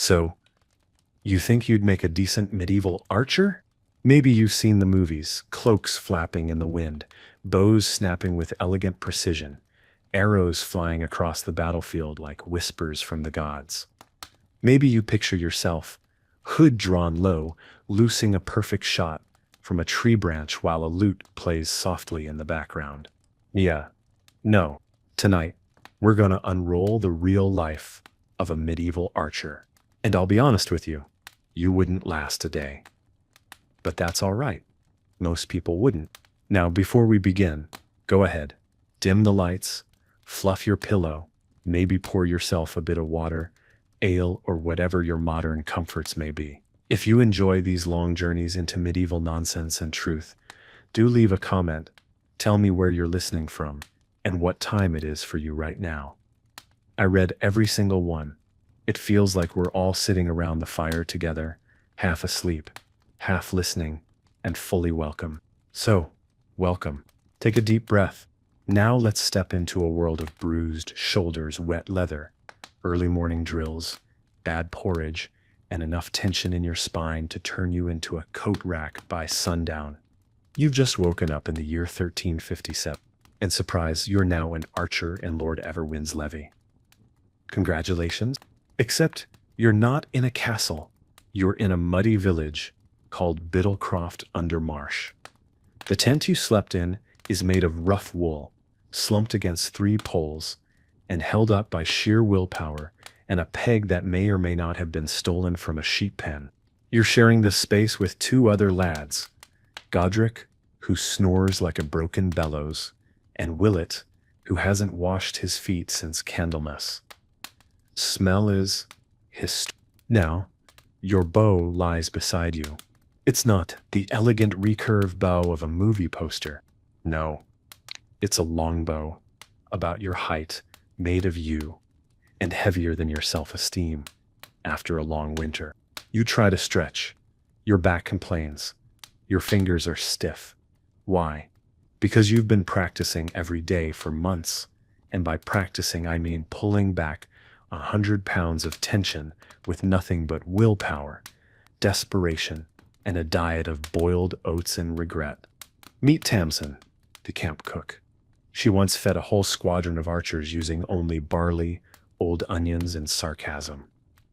So, you think you'd make a decent medieval archer? Maybe you've seen the movies, cloaks flapping in the wind, bows snapping with elegant precision, arrows flying across the battlefield like whispers from the gods. Maybe you picture yourself, hood drawn low, loosing a perfect shot from a tree branch while a lute plays softly in the background. Yeah, no. Tonight, we're gonna unroll the real life of a medieval archer. And I'll be honest with you, you wouldn't last a day. But that's all right. Most people wouldn't. Now, before we begin, go ahead, dim the lights, fluff your pillow, maybe pour yourself a bit of water, ale, or whatever your modern comforts may be. If you enjoy these long journeys into medieval nonsense and truth, do leave a comment. Tell me where you're listening from and what time it is for you right now. I read every single one. It feels like we're all sitting around the fire together, half asleep, half listening, and fully welcome. So, welcome. Take a deep breath. Now let's step into a world of bruised shoulders, wet leather, early morning drills, bad porridge, and enough tension in your spine to turn you into a coat rack by sundown. You've just woken up in the year 1357, and surprise, you're now an archer in Lord Everwin's levy. Congratulations. Except you're not in a castle. You're in a muddy village called Biddlecroft under Marsh. The tent you slept in is made of rough wool, slumped against 3 poles, and held up by sheer willpower and a peg that may or may not have been stolen from a sheep pen. You're sharing this space with 2 other lads, Godric, who snores like a broken bellows, and Willett, who hasn't washed his feet since Candlemas. Smell is hist. Now, your bow lies beside you. It's not the elegant recurve bow of a movie poster. No, it's a longbow, about your height, made of yew, and heavier than your self-esteem after a long winter. You try to stretch. Your back complains. Your fingers are stiff. Why? Because you've been practicing every day for months. And by practicing, I mean pulling back 100 pounds of tension with nothing but willpower, desperation, and a diet of boiled oats and regret. Meet Tamsin, the camp cook. She once fed a whole squadron of archers using only barley, old onions, and sarcasm.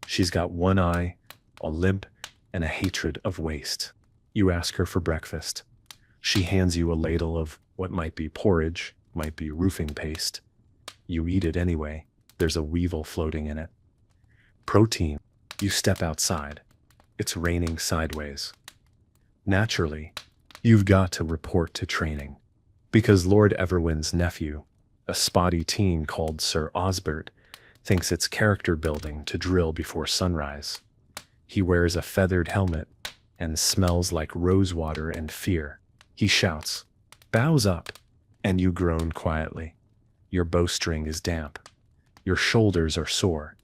She's got one eye, a limp, and a hatred of waste. You ask her for breakfast. She hands you a ladle of what might be porridge, might be roofing paste. You eat it anyway. There's a weevil floating in it. Protein. You step outside. It's raining sideways. Naturally, you've got to report to training. Because Lord Everwin's nephew, a spotty teen called Sir Osbert, thinks it's character building to drill before sunrise. He wears a feathered helmet and smells like rosewater and fear. He shouts, "Bows up," and you groan quietly. Your bowstring is damp. Your shoulders are sore.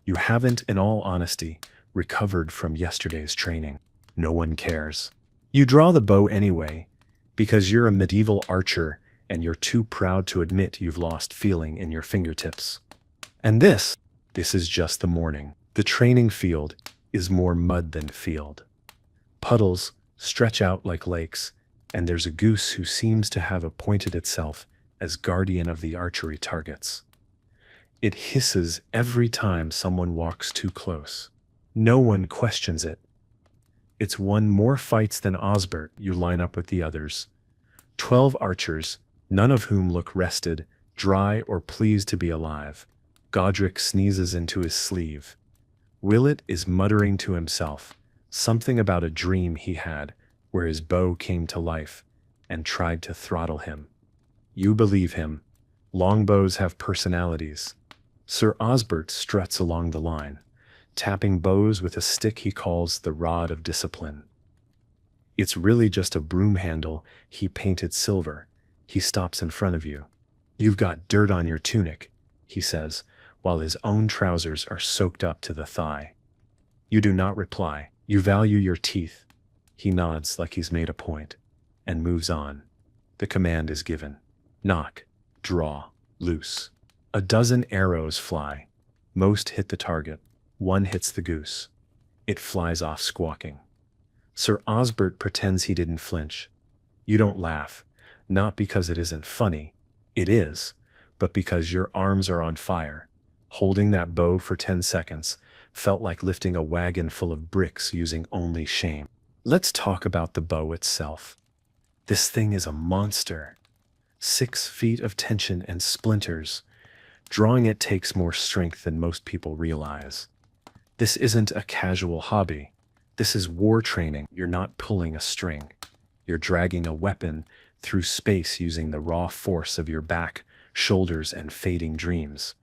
You haven't, in all honesty, recovered from yesterday's training. No one cares. You draw the bow anyway, because you're a medieval archer and you're too proud to admit you've lost feeling in your fingertips. And this is just the morning. The training field is more mud than field. Puddles stretch out like lakes, and there's a goose who seems to have appointed itself as guardian of the archery targets. It hisses every time someone walks too close. No one questions it. It's won more fights than Osbert. You line up with the others. 12 archers, none of whom look rested, dry, or pleased to be alive. Godric sneezes into his sleeve. Willett is muttering to himself, something about a dream he had where his bow came to life and tried to throttle him. You believe him. Longbows have personalities. Sir Osbert struts along the line, tapping bows with a stick he calls the rod of discipline. It's really just a broom handle he painted silver. He stops in front of you. "You've got dirt on your tunic," he says, while his own trousers are soaked up to the thigh. You do not reply. You value your teeth. He nods like he's made a point, and moves on. The command is given. Knock, draw, loose. A dozen arrows fly. Most hit the target. One hits the goose. It flies off squawking. Sir Osbert pretends he didn't flinch. You don't laugh, not because it isn't funny. It is, but because your arms are on fire. Holding that bow for 10 seconds felt like lifting a wagon full of bricks using only shame. Let's talk about the bow itself. This thing is a monster. 6 feet of tension and splinters. Drawing it takes more strength than most people realize. This isn't a casual hobby. This is war training. You're not pulling a string. You're dragging a weapon through space using the raw force of your back, shoulders, and fading dreams.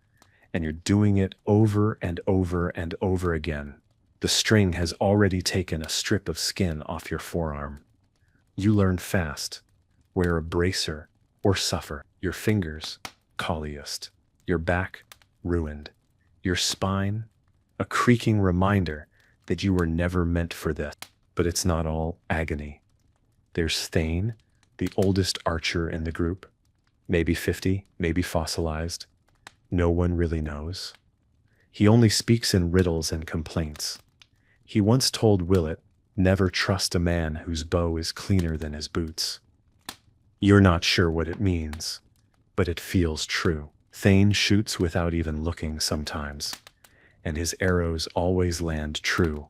And you're doing it over and over and over again. The string has already taken a strip of skin off your forearm. You learn fast. Wear a bracer or suffer. Your fingers, calloused. Your back, ruined. Your spine, a creaking reminder that you were never meant for this. But it's not all agony. There's Thane, the oldest archer in the group. Maybe 50, maybe fossilized. No one really knows. He only speaks in riddles and complaints. He once told Willett, never trust a man whose bow is cleaner than his boots. You're not sure what it means, but it feels true. Thane shoots without even looking sometimes, and his arrows always land true.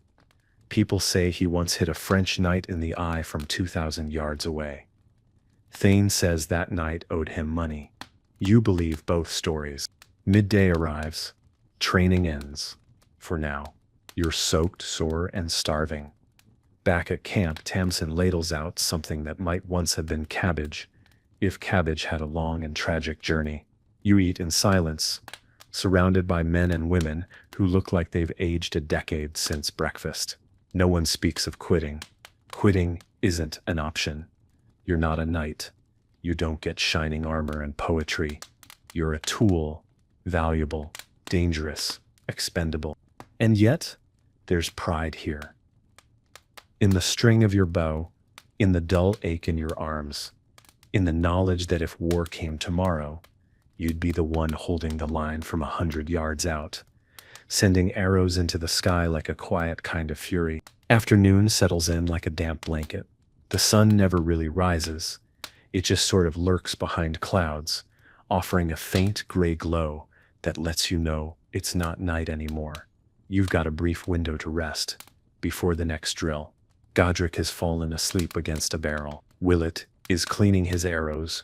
People say he once hit a French knight in the eye from 2,000 yards away. Thane says that knight owed him money. You believe both stories. Midday arrives. Training ends. For now, you're soaked, sore, and starving. Back at camp, Tamsin ladles out something that might once have been cabbage, if cabbage had a long and tragic journey. You eat in silence, surrounded by men and women who look like they've aged a decade since breakfast. No one speaks of quitting. Quitting isn't an option. You're not a knight. You don't get shining armor and poetry. You're a tool, valuable, dangerous, expendable. And yet, there's pride here. In the string of your bow, in the dull ache in your arms, in the knowledge that if war came tomorrow, you'd be the one holding the line from 100 yards out, sending arrows into the sky like a quiet kind of fury. Afternoon settles in like a damp blanket. The sun never really rises. It just sort of lurks behind clouds, offering a faint gray glow that lets you know it's not night anymore. You've got a brief window to rest before the next drill. Godric has fallen asleep against a barrel. Willett is cleaning his arrows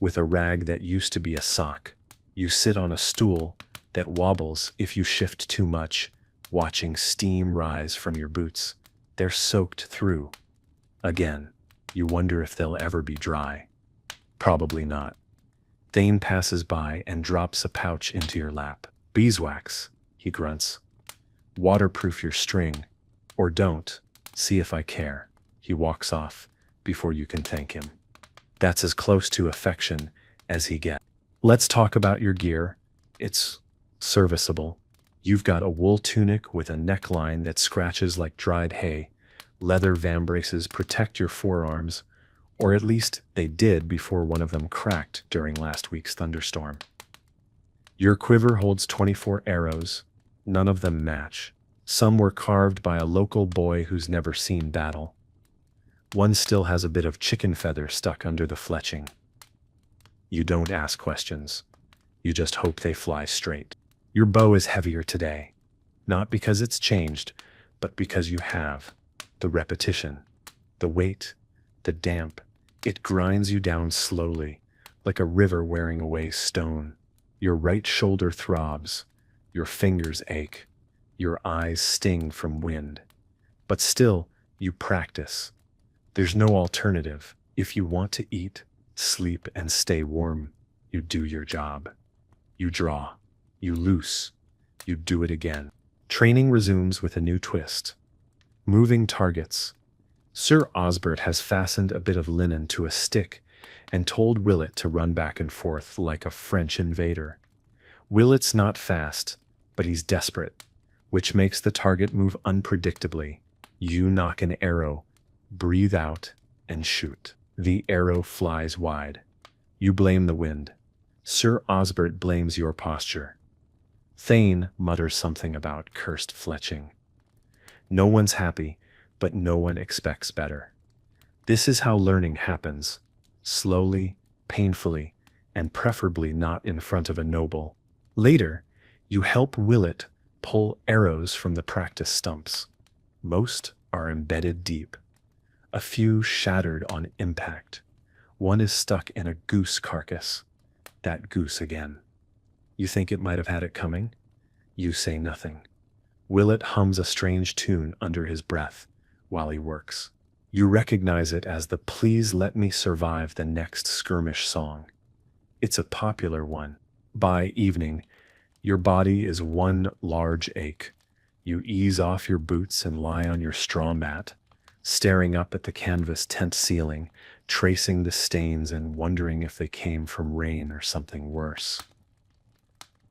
with a rag that used to be a sock. You sit on a stool that wobbles if you shift too much, watching steam rise from your boots. They're soaked through. Again, you wonder if they'll ever be dry. Probably not. Thane passes by and drops a pouch into your lap. Beeswax, he grunts. Waterproof your string. Or don't. See if I care. He walks off before you can thank him. That's as close to affection as he gets. Let's talk about your gear. It's serviceable. You've got a wool tunic with a neckline that scratches like dried hay. Leather vambraces protect your forearms, or at least they did before one of them cracked during last week's thunderstorm. Your quiver holds 24 arrows. None of them match. Some were carved by a local boy who's never seen battle. One still has a bit of chicken feather stuck under the fletching. You don't ask questions. You just hope they fly straight. Your bow is heavier today, not because it's changed, but because you have. The repetition, the weight, the damp, it grinds you down slowly, like a river wearing away stone. Your right shoulder throbs, your fingers ache, your eyes sting from wind. But still, you practice. There's no alternative. If you want to eat, sleep, and stay warm, you do your job. You draw, you loose, you do it again. Training resumes with a new twist. Moving targets. Sir Osbert has fastened a bit of linen to a stick and told Willett to run back and forth like a French invader. Willett's not fast, but he's desperate, which makes the target move unpredictably. You knock an arrow, breathe out, and shoot. The arrow flies wide. You blame the wind. Sir Osbert blames your posture. Thane mutters something about cursed fletching. No one's happy, but no one expects better. This is how learning happens. Slowly, painfully, and preferably not in front of a noble. Later, you help Willet pull arrows from the practice stumps. Most are embedded deep. A few shattered on impact. One is stuck in a goose carcass. That goose again. You think it might have had it coming? You say nothing. Willet hums a strange tune under his breath while he works. You recognize it as the "Please Let Me Survive the Next Skirmish" song. It's a popular one. By evening, your body is one large ache. You ease off your boots and lie on your straw mat, staring up at the canvas tent ceiling, tracing the stains and wondering if they came from rain or something worse.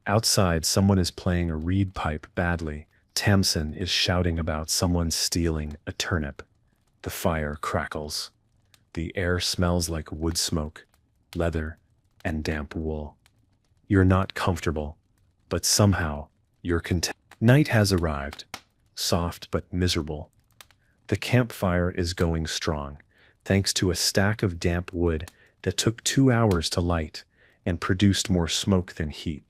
Outside, someone is playing a reed pipe badly. Tamsin is shouting about someone stealing a turnip. The fire crackles. The air smells like wood smoke, leather, and damp wool. You're not comfortable, but somehow you're content. Night has arrived, soft but miserable. The campfire is going strong, thanks to a stack of damp wood that took 2 hours to light and produced more smoke than heat.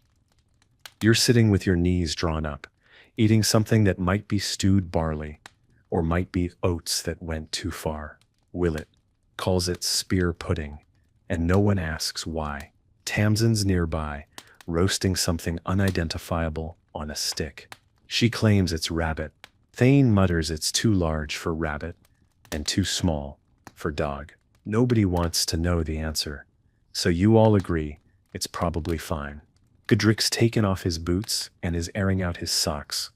You're sitting with your knees drawn up, eating something that might be stewed barley, or might be oats that went too far. Willet calls it spear pudding, and no one asks why. Tamsin's nearby, roasting something unidentifiable on a stick. She claims it's rabbit. Thane mutters it's too large for rabbit and too small for dog. Nobody wants to know the answer, so you all agree it's probably fine. Godric's taken off his boots and is airing out his socks,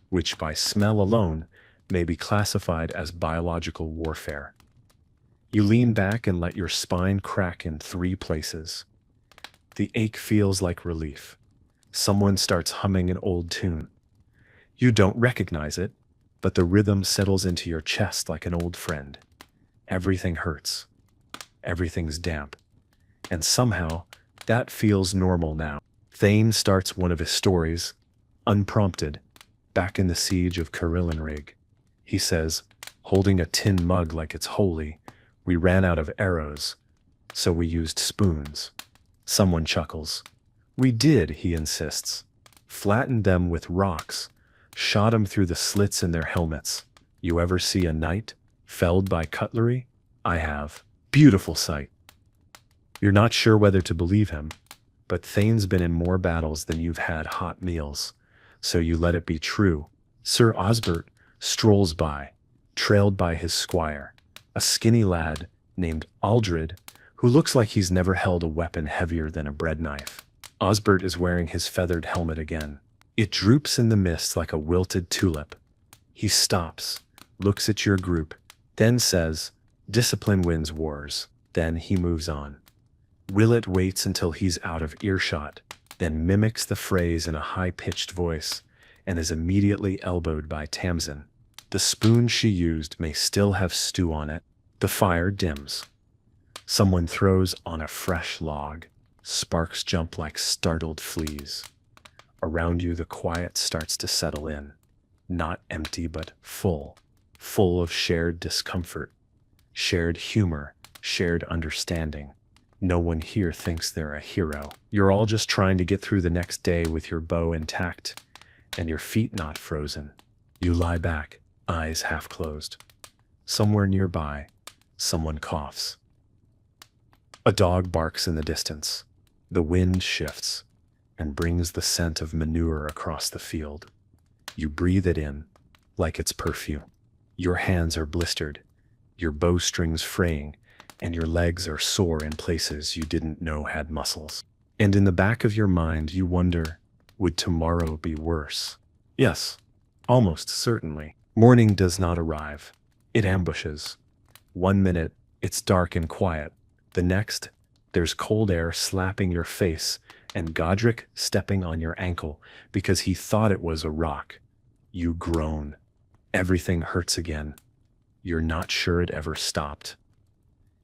which by smell alone may be classified as biological warfare. You lean back and let your spine crack in 3 places. The ache feels like relief. Someone starts humming an old tune. You don't recognize it, but the rhythm settles into your chest like an old friend. Everything hurts. Everything's damp. And somehow, that feels normal now. Thane starts one of his stories, unprompted, back in the siege of Carillenrig. He says, holding a tin mug like it's holy, "We ran out of arrows, so we used spoons." Someone chuckles. "We did," he insists. "Flattened them with rocks, shot 'em through the slits in their helmets. You ever see a knight felled by cutlery? I have. Beautiful sight." You're not sure whether to believe him, but Thane's been in more battles than you've had hot meals, so you let it be true. Sir Osbert strolls by, trailed by his squire, a skinny lad named Aldred, who looks like he's never held a weapon heavier than a bread knife. Osbert is wearing his feathered helmet again. It droops in the mist like a wilted tulip. He stops, looks at your group, then says, "Discipline wins wars." Then he moves on. Willet waits until he's out of earshot, then mimics the phrase in a high-pitched voice, and is immediately elbowed by Tamsin. The spoon she used may still have stew on it. The fire dims. Someone throws on a fresh log. Sparks jump like startled fleas. Around you, the quiet starts to settle in. Not empty, but full. Full of shared discomfort, shared humor, shared understanding. No one here thinks they're a hero. You're all just trying to get through the next day with your bow intact and your feet not frozen. You lie back, eyes half closed. Somewhere nearby, someone coughs. A dog barks in the distance. The wind shifts and brings the scent of manure across the field. You breathe it in like it's perfume. Your hands are blistered, your bowstrings fraying, and your legs are sore in places you didn't know had muscles. And in the back of your mind, you wonder, would tomorrow be worse? Yes, almost certainly. Morning does not arrive. It ambushes. 1 minute, it's dark and quiet. The next, there's cold air slapping your face and Godric stepping on your ankle because he thought it was a rock. You groan. Everything hurts again. You're not sure it ever stopped.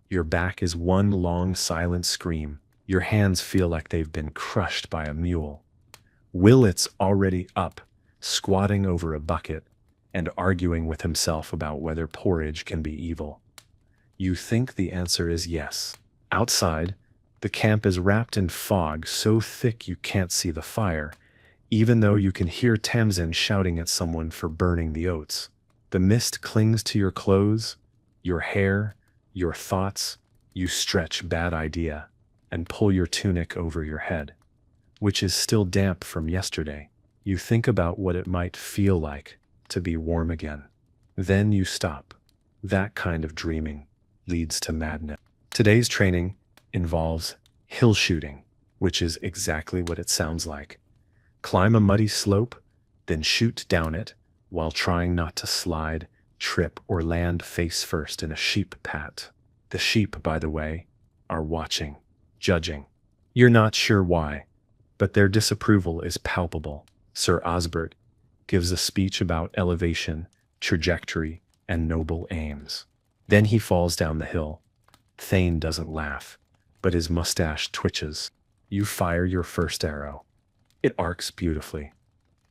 Your back is one long silent scream. Your hands feel like they've been crushed by a mule. Willet's already up, squatting over a bucket, and arguing with himself about whether porridge can be evil. You think the answer is yes. Outside, the camp is wrapped in fog so thick you can't see the fire, even though you can hear Tamsin shouting at someone for burning the oats. The mist clings to your clothes, your hair, your thoughts. You stretch bad idea and pull your tunic over your head, which is still damp from yesterday. You think about what it might feel like to be warm again. Then you stop. That kind of dreaming leads to madness. Today's training involves hill shooting, which is exactly what it sounds like. Climb a muddy slope, then shoot down it while trying not to slide, trip, or land face first in a sheep pat. The sheep, by the way, are watching, judging. You're not sure why, but their disapproval is palpable. Sir Osbert gives a speech about elevation, trajectory, and noble aims. Then he falls down the hill. Thane doesn't laugh, but his mustache twitches. You fire your first arrow. It arcs beautifully.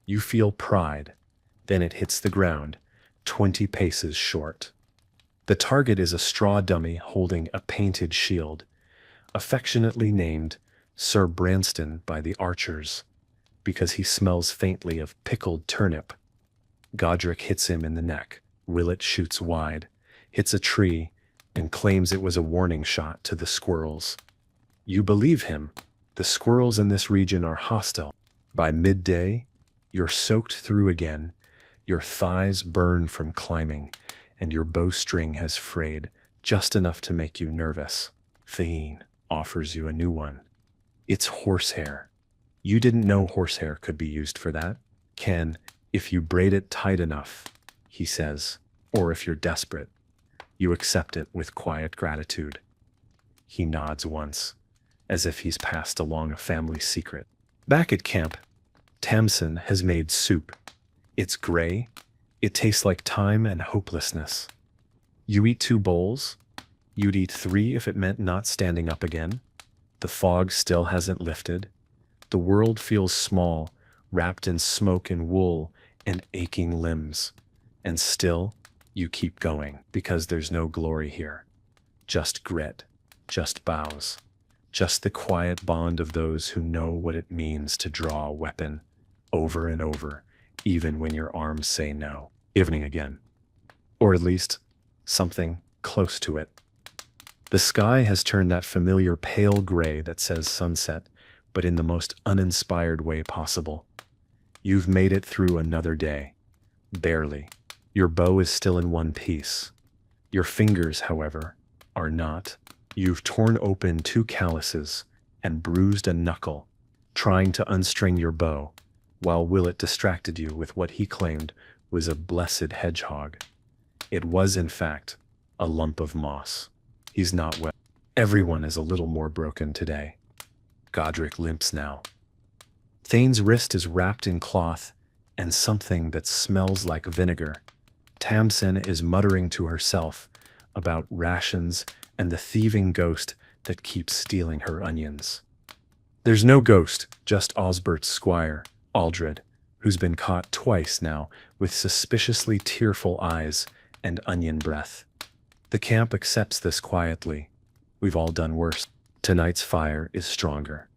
You feel pride. Then it hits the ground, 20 paces short. The target is a straw dummy holding a painted shield, affectionately named Sir Branston by the archers, because he smells faintly of pickled turnip. Godric hits him in the neck. Willet shoots wide, hits a tree, and claims it was a warning shot to the squirrels. You believe him. The squirrels in this region are hostile. By midday, you're soaked through again, your thighs burn from climbing, and your bowstring has frayed just enough to make you nervous. Thane offers you a new one. It's horsehair. You didn't know horsehair could be used for that. Can, if you braid it tight enough, he says, or if you're desperate. You accept it with quiet gratitude. He nods once, as if he's passed along a family secret. Back at camp, Tamsin has made soup. It's gray. It tastes like time and hopelessness. You eat 2 bowls. You'd eat 3 if it meant not standing up again. The fog still hasn't lifted. The world feels small, wrapped in smoke and wool and aching limbs. And still, you keep going because there's no glory here. Just grit, just bows, just the quiet bond of those who know what it means to draw a weapon over and over, even when your arms say no. Evening again. Or at least, something close to it. The sky has turned that familiar pale gray that says sunset, but in the most uninspired way possible. You've made it through another day. Barely. Your bow is still in one piece. Your fingers, however, are not. You've torn open 2 calluses and bruised a knuckle, trying to unstring your bow, while Willet distracted you with what he claimed was a blessed hedgehog. It was, in fact, a lump of moss. He's not well. Everyone is a little more broken today. Godric limps now. Thane's wrist is wrapped in cloth and something that smells like vinegar. Tamsin is muttering to herself about rations and the thieving ghost that keeps stealing her onions. There's no ghost, just Osbert's squire, Aldred, who's been caught twice now with suspiciously tearful eyes and onion breath. The camp accepts this quietly. We've all done worse. Tonight's fire is stronger.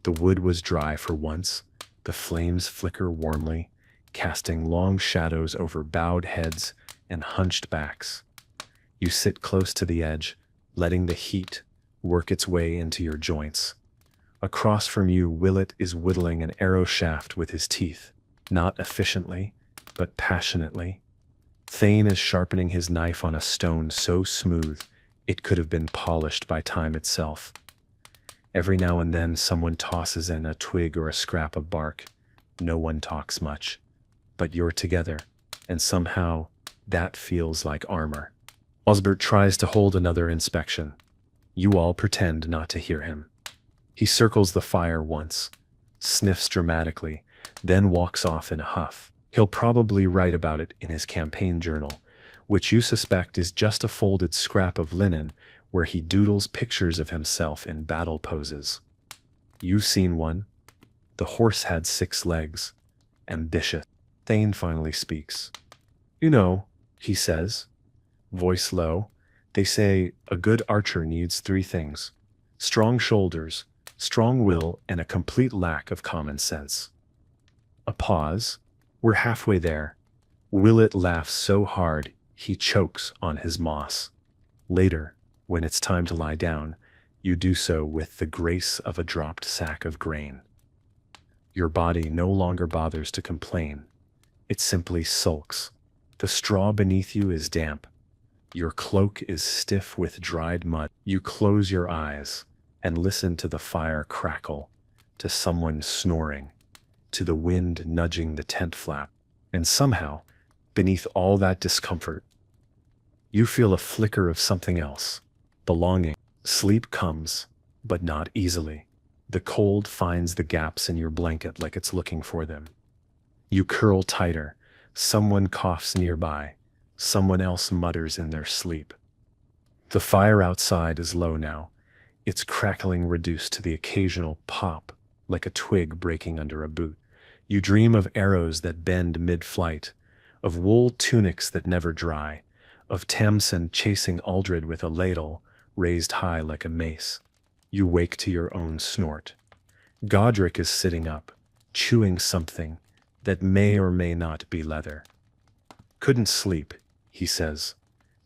The wood was dry for once. The flames flicker warmly, casting long shadows over bowed heads and hunched backs. You sit close to the edge, letting the heat work its way into your joints. Across from you, Willet is whittling an arrow shaft with his teeth, not efficiently, but passionately. Thane is sharpening his knife on a stone so smooth it could have been polished by time itself. Every now and then someone tosses in a twig or a scrap of bark. No one talks much, but you're together, and somehow that feels like armor. Osbert tries to hold another inspection. You all pretend not to hear him. He circles the fire once, sniffs dramatically, then walks off in a huff. He'll probably write about it in his campaign journal, which you suspect is just a folded scrap of linen where he doodles pictures of himself in battle poses. You've seen one. The horse had 6 legs. Ambitious. Thane finally speaks. You know, he says, voice low, they say a good archer needs 3 things: strong shoulders, strong will, and a complete lack of common sense. A pause. We're halfway there. Willet laughs so hard he chokes on his moss. Later, when it's time to lie down, you do so with the grace of a dropped sack of grain. Your body no longer bothers to complain. It simply sulks. The straw beneath you is damp. Your cloak is stiff with dried mud. You close your eyes and listen to the fire crackle, to someone snoring, to the wind nudging the tent flap. And somehow, beneath all that discomfort, you feel a flicker of something else: belonging. Sleep comes, but not easily. The cold finds the gaps in your blanket like it's looking for them. You curl tighter. Someone coughs nearby. Someone else mutters in their sleep. The fire outside is low now, its crackling reduced to the occasional pop, like a twig breaking under a boot. You dream of arrows that bend mid-flight, of wool tunics that never dry, of Tamsin chasing Aldred with a ladle raised high like a mace. You wake to your own snort. Godric is sitting up, chewing something that may or may not be leather. Couldn't sleep, he says.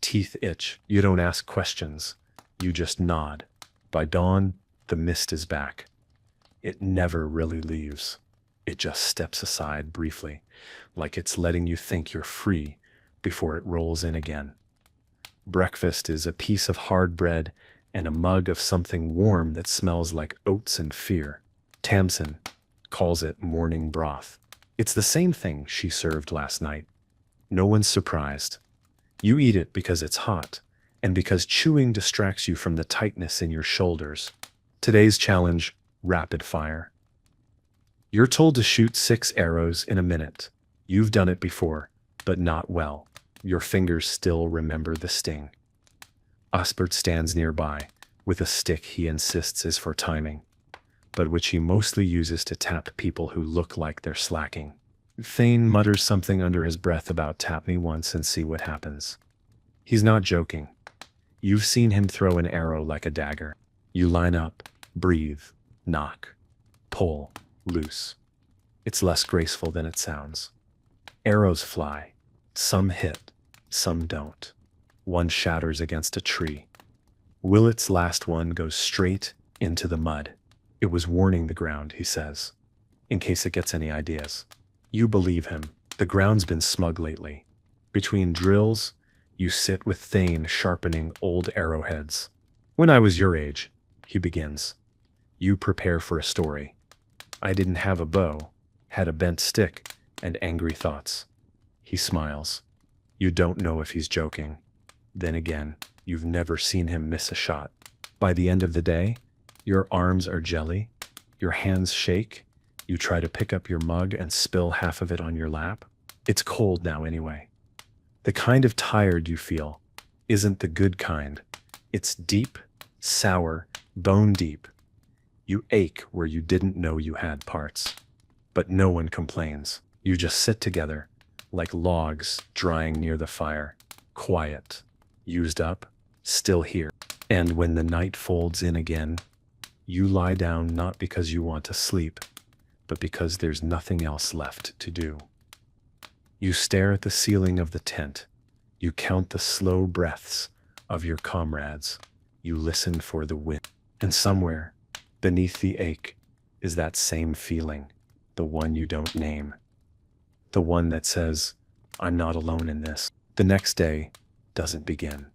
Teeth itch. You don't ask questions. You just nod. By dawn, the mist is back. It never really leaves. It just steps aside briefly, like it's letting you think you're free before it rolls in again. Breakfast is a piece of hard bread and a mug of something warm that smells like oats and fear. Tamsin calls it morning broth. It's the same thing she served last night. No one's surprised. You eat it because it's hot, and because chewing distracts you from the tightness in your shoulders. Today's challenge: rapid fire. You're told to shoot 6 arrows in a minute. You've done it before, but not well. Your fingers still remember the sting. Osbert stands nearby, with a stick he insists is for timing, but which he mostly uses to tap people who look like they're slacking. Thane mutters something under his breath about tap me once and see what happens. He's not joking. You've seen him throw an arrow like a dagger. You line up, breathe, knock, pull, loose. It's less graceful than it sounds. Arrows fly. Some hit, some don't. One shatters against a tree. Willet's last one goes straight into the mud. It was warning the ground, he says, in case it gets any ideas. You believe him. The ground's been smug lately. Between drills, you sit with Thane sharpening old arrowheads. When I was your age, he begins, you prepare for a story. I didn't have a bow, had a bent stick, and angry thoughts. He smiles. You don't know if he's joking. Then again, you've never seen him miss a shot. By the end of the day, your arms are jelly, your hands shake, you try to pick up your mug and spill half of it on your lap. It's cold now anyway. The kind of tired you feel isn't the good kind. It's deep, sour, bone deep. You ache where you didn't know you had parts. But no one complains. You just sit together, like logs drying near the fire, quiet, used up, still here. And when the night folds in again, you lie down not because you want to sleep, but because there's nothing else left to do. You stare at the ceiling of the tent. You count the slow breaths of your comrades. You listen for the wind. And somewhere, beneath the ache, is that same feeling, the one you don't name. The one that says, I'm not alone in this. The next day doesn't begin.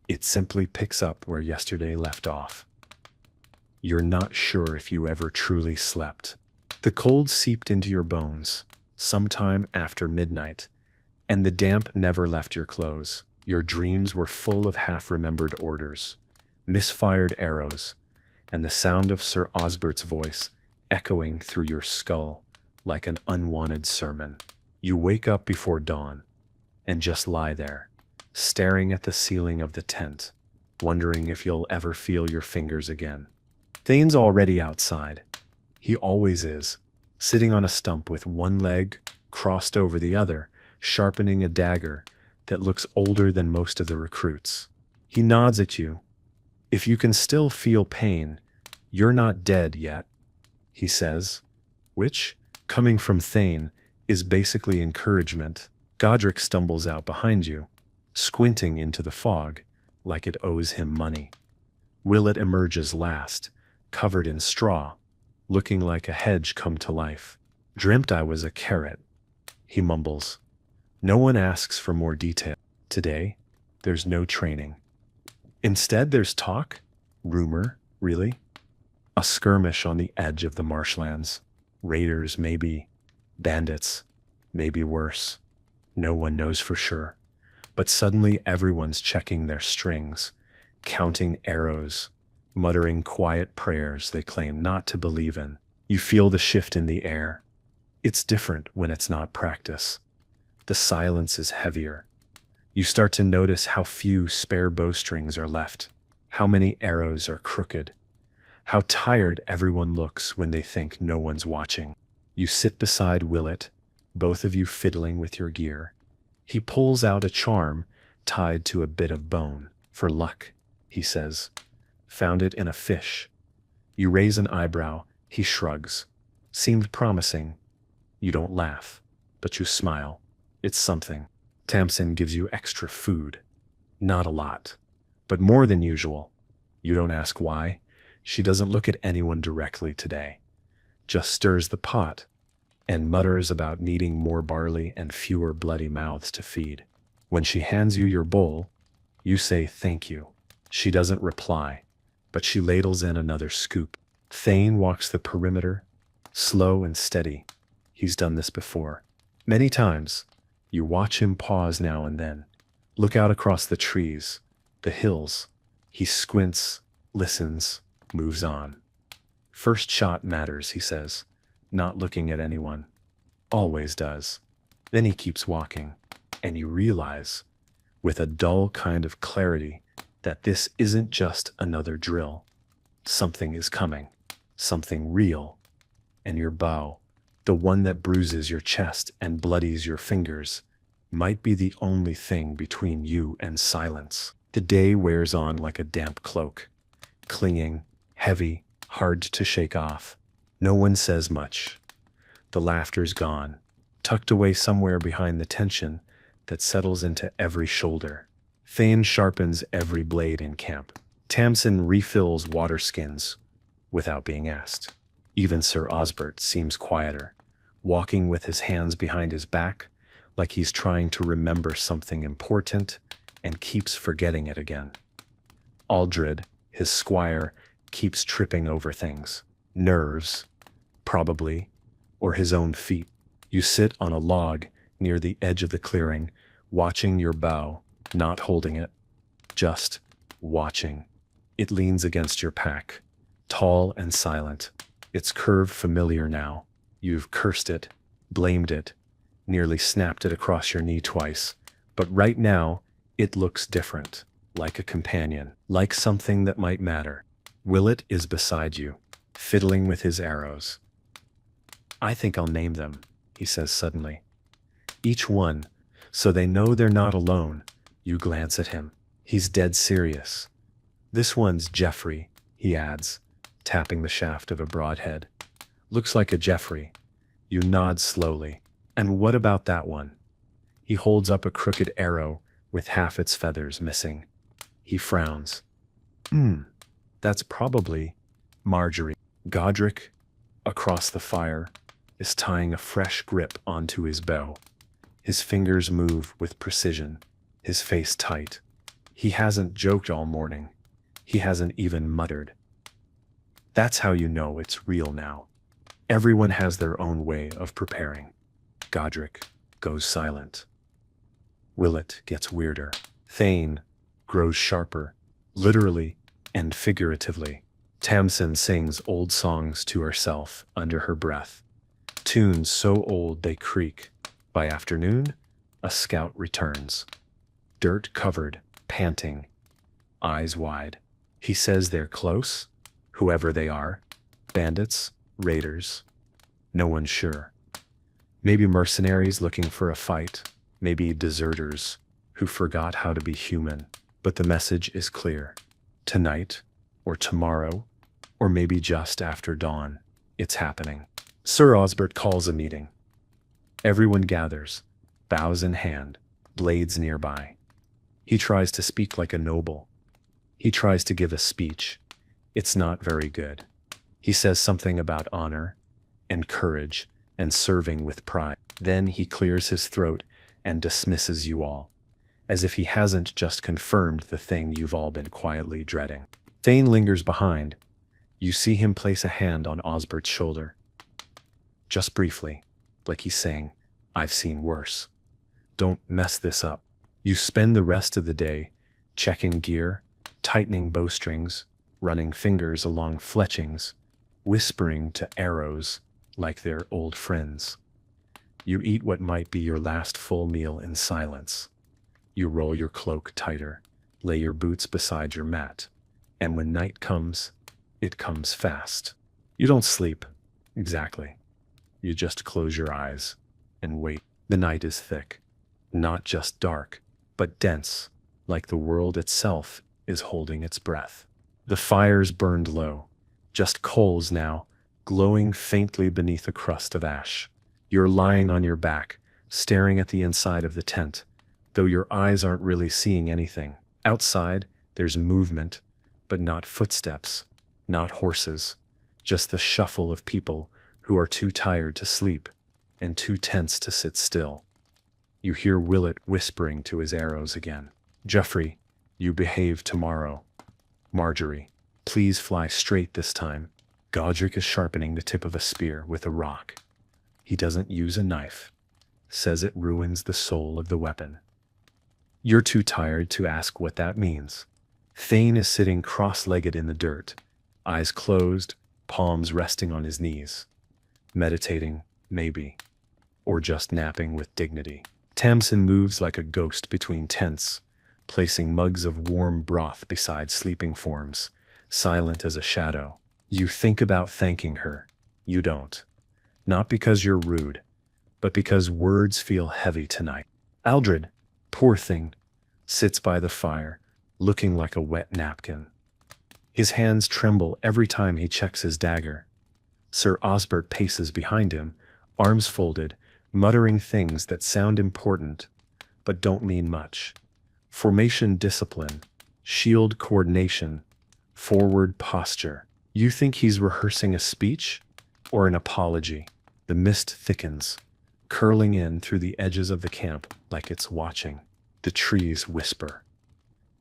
It simply picks up where yesterday left off. You're not sure if you ever truly slept. The cold seeped into your bones sometime after midnight, and the damp never left your clothes. Your dreams were full of half-remembered orders, misfired arrows, and the sound of Sir Osbert's voice echoing through your skull like an unwanted sermon. You wake up before dawn and just lie there, staring at the ceiling of the tent, wondering if you'll ever feel your fingers again. Thane's already outside. He always is, sitting on a stump with one leg crossed over the other, sharpening a dagger that looks older than most of the recruits. He nods at you. If you can still feel pain, you're not dead yet, he says, which, coming from Thane, is basically encouragement. Godric stumbles out behind you, squinting into the fog like it owes him money. Willett emerges last, covered in straw, looking like a hedge come to life. Dreamt I was a carrot, he mumbles. No one asks for more detail. Today, there's no training. Instead, there's talk, rumor, really. A skirmish on the edge of the marshlands. Raiders, maybe. Bandits, maybe worse. No one knows for sure. But suddenly everyone's checking their strings, counting arrows, muttering quiet prayers they claim not to believe in. You feel the shift in the air. It's different when it's not practice. The silence is heavier. You start to notice how few spare bowstrings are left, how many arrows are crooked, how tired everyone looks when they think no one's watching. You sit beside Willett, both of you fiddling with your gear. He pulls out a charm tied to a bit of bone. For luck, he says. Found it in a fish. You raise an eyebrow. He shrugs. Seemed promising. You don't laugh, but you smile. It's something. Tamsin gives you extra food. Not a lot, but more than usual. You don't ask why. She doesn't look at anyone directly today. Just stirs the pot and mutters about needing more barley and fewer bloody mouths to feed. When she hands you your bowl, you say thank you. She doesn't reply, but she ladles in another scoop. Thane walks the perimeter, slow and steady. He's done this before. Many times. You watch him pause now and then, look out across the trees, the hills. He squints, listens, moves on. First shot matters, he says, not looking at anyone. Always does. Then he keeps walking, and you realize, with a dull kind of clarity, that this isn't just another drill. Something is coming, something real, and your bow, the one that bruises your chest and bloodies your fingers, might be the only thing between you and silence. The day wears on like a damp cloak, clinging, heavy, hard to shake off. No one says much. The laughter's gone, tucked away somewhere behind the tension that settles into every shoulder. Thane sharpens every blade in camp. Tamsin refills water skins without being asked. Even Sir Osbert seems quieter, walking with his hands behind his back, like he's trying to remember something important and keeps forgetting it again. Aldred, his squire, keeps tripping over things. Nerves, probably, or his own feet. You sit on a log near the edge of the clearing, watching your bow, not holding it, just watching. It leans against your pack, tall and silent. Its curve familiar now. You've cursed it, blamed it, nearly snapped it across your knee twice. But right now, it looks different, like a companion, like something that might matter. Willett is beside you, fiddling with his arrows. I think I'll name them, he says suddenly. Each one, so they know they're not alone. You glance at him. He's dead serious. This one's Geoffrey, he adds, tapping the shaft of a broadhead. Looks like a Geoffrey. You nod slowly. And what about that one? He holds up a crooked arrow with half its feathers missing. He frowns. That's probably Marjorie. Godric, across the fire, is tying a fresh grip onto his bow. His fingers move with precision, his face tight. He hasn't joked all morning. He hasn't even muttered. That's how you know it's real now. Everyone has their own way of preparing. Godric goes silent. Willett gets weirder. Thane grows sharper, literally and figuratively. Tamsin sings old songs to herself under her breath. Tunes so old they creak. By afternoon, a scout returns. Dirt-covered, panting, eyes wide. He says they're close, whoever they are. Bandits, Raiders? No one's sure. Maybe mercenaries looking for a fight, maybe deserters who forgot how to be human. But the message is clear. Tonight, or tomorrow, or maybe just after dawn, it's happening. Sir Osbert calls a meeting. Everyone gathers, bows in hand, blades nearby. He tries to speak like a noble. He tries to give a speech. It's not very good. He says something about honor and courage and serving with pride. Then he clears his throat and dismisses you all, as if he hasn't just confirmed the thing you've all been quietly dreading. Thane lingers behind. You see him place a hand on Osbert's shoulder. Just briefly, like he's saying, I've seen worse. Don't mess this up. You spend the rest of the day checking gear, tightening bowstrings, running fingers along fletchings, whispering to arrows like they're old friends. You eat what might be your last full meal in silence. You roll your cloak tighter, lay your boots beside your mat, and when night comes, it comes fast. You don't sleep, exactly. You just close your eyes and wait. The night is thick, not just dark, but dense, like the world itself is holding its breath. The fires burned low, just coals now, glowing faintly beneath a crust of ash. You're lying on your back, staring at the inside of the tent, though your eyes aren't really seeing anything. Outside, there's movement, but not footsteps, not horses, just the shuffle of people who are too tired to sleep and too tense to sit still. You hear Willett whispering to his arrows again. Geoffrey, you behave tomorrow. Marjorie, please fly straight this time. Godric is sharpening the tip of a spear with a rock. He doesn't use a knife. Says it ruins the soul of the weapon. You're too tired to ask what that means. Thane is sitting cross-legged in the dirt, eyes closed, palms resting on his knees. Meditating, maybe, or just napping with dignity. Tamsin moves like a ghost between tents, placing mugs of warm broth beside sleeping forms, silent as a shadow. You think about thanking her. You don't. Not because you're rude, but because words feel heavy tonight. Aldred, poor thing, sits by the fire, looking like a wet napkin. His hands tremble every time he checks his dagger. Sir Osbert paces behind him, arms folded, muttering things that sound important, but don't mean much. Formation discipline, shield coordination, forward posture. You think he's rehearsing a speech or an apology? The mist thickens, curling in through the edges of the camp like it's watching. The trees whisper.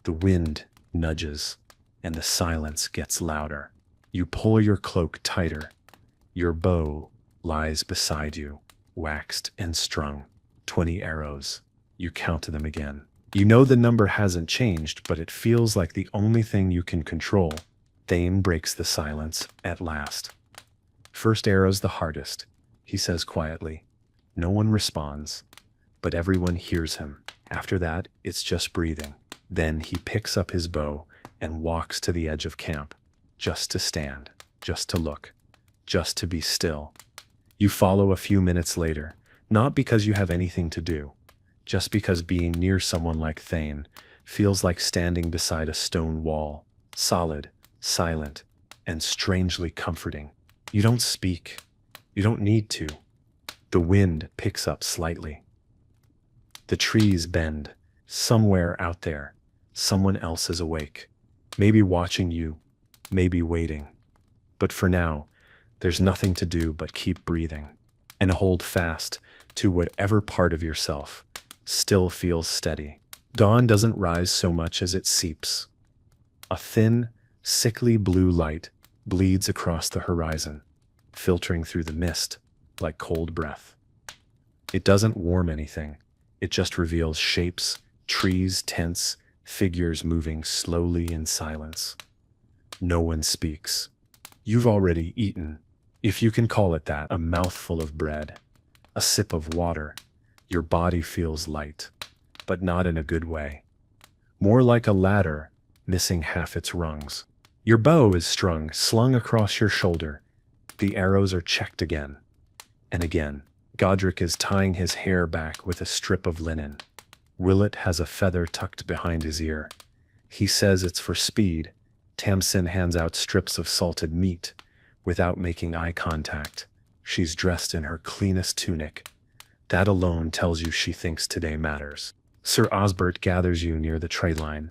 The wind nudges, and the silence gets louder. You pull your cloak tighter. Your bow lies beside you, waxed and strung. 20 arrows. You count them again. You know the number hasn't changed, but it feels like the only thing you can control. Thane breaks the silence at last. First arrow's the hardest, he says quietly. No one responds, but everyone hears him. After that, it's just breathing. Then he picks up his bow and walks to the edge of camp, just to stand, just to look, just to be still. You follow a few minutes later, not because you have anything to do, just because being near someone like Thane feels like standing beside a stone wall, solid, silent, and strangely comforting. You don't speak. You don't need to. The wind picks up slightly. The trees bend. Somewhere out there, someone else is awake. Maybe watching you, maybe waiting. But for now, there's nothing to do but keep breathing and hold fast to whatever part of yourself still feels steady. Dawn doesn't rise so much as it seeps. A thin, sickly blue light bleeds across the horizon, filtering through the mist like cold breath. It doesn't warm anything. It just reveals shapes, trees, tents, figures moving slowly in silence. No one speaks. You've already eaten, if you can call it that, a mouthful of bread, a sip of water. Your body feels light, but not in a good way. More like a ladder, missing half its rungs. Your bow is slung across your shoulder, The arrows are checked again and again. Godric is tying his hair back with a strip of linen. Willett has a feather tucked behind his ear. He says it's for speed. Tamsin hands out strips of salted meat without making eye contact. She's dressed in her cleanest tunic. That alone tells you she thinks today matters. Sir Osbert gathers you near the tray line.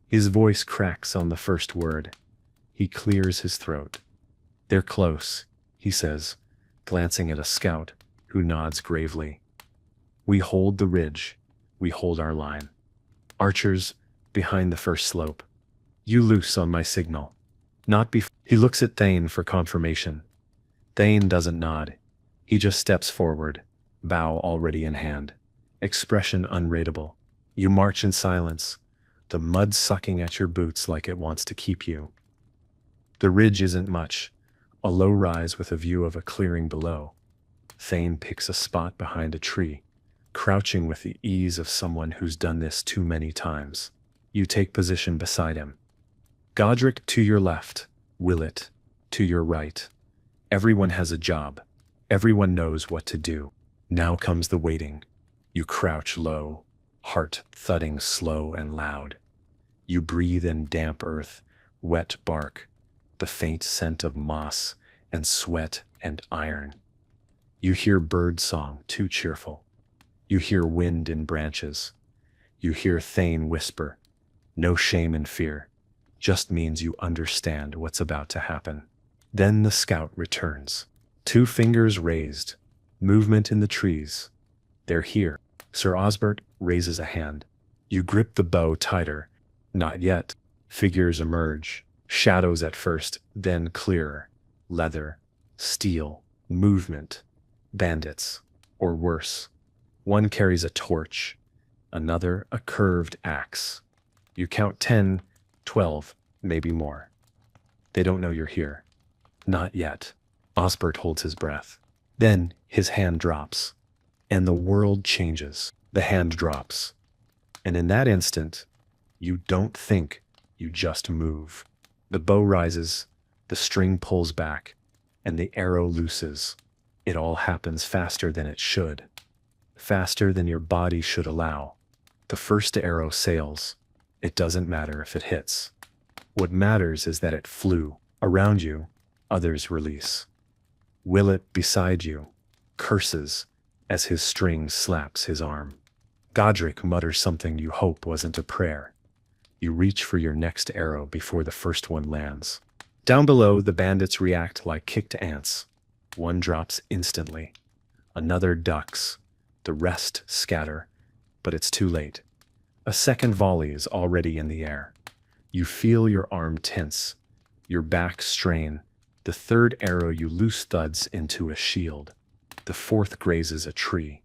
His voice cracks on the first word. He clears his throat. They're close, he says, glancing at a scout who nods gravely. We hold the ridge. We hold our line. Archers behind the first slope. You loose on my signal. Not before. He looks at Thane for confirmation. Thane doesn't nod. He just steps forward, bow already in hand. Expression unreadable. You march in silence, the mud sucking at your boots like it wants to keep you. The ridge isn't much, a low rise with a view of a clearing below. Thane picks a spot behind a tree, crouching with the ease of someone who's done this too many times. You take position beside him. Godric to your left, Willett to your right. Everyone has a job. Everyone knows what to do. Now comes the waiting. You crouch low, heart thudding slow and loud. You breathe in damp earth, wet bark, the faint scent of moss and sweat and iron. You hear bird song too cheerful. You hear wind in branches. You hear Thane whisper, no shame and fear, just means you understand what's about to happen. Then the scout returns. 2 fingers raised, movement in the trees. They're here. Sir Osbert raises a hand. You grip the bow tighter. Not yet. Figures emerge. Shadows at first, then clearer. Leather, steel, movement. Bandits, or worse. One carries a torch, another a curved axe. You count 10, 12, maybe more. They don't know you're here. Not yet. Osbert holds his breath. Then his hand drops, and the world changes. The hand drops. And in that instant, you don't think, you just move. The bow rises, the string pulls back, and the arrow looses. It all happens faster than it should. Faster than your body should allow. The first arrow sails. It doesn't matter if it hits. What matters is that it flew. Around you, others release. Willett beside you curses as his string slaps his arm. Godric mutters something you hope wasn't a prayer. You reach for your next arrow before the first one lands. Down below, the bandits react like kicked ants. One drops instantly. Another ducks. The rest scatter, but it's too late. A second volley is already in the air. You feel your arm tense, your back strain. The third arrow you loose thuds into a shield. The fourth grazes a tree.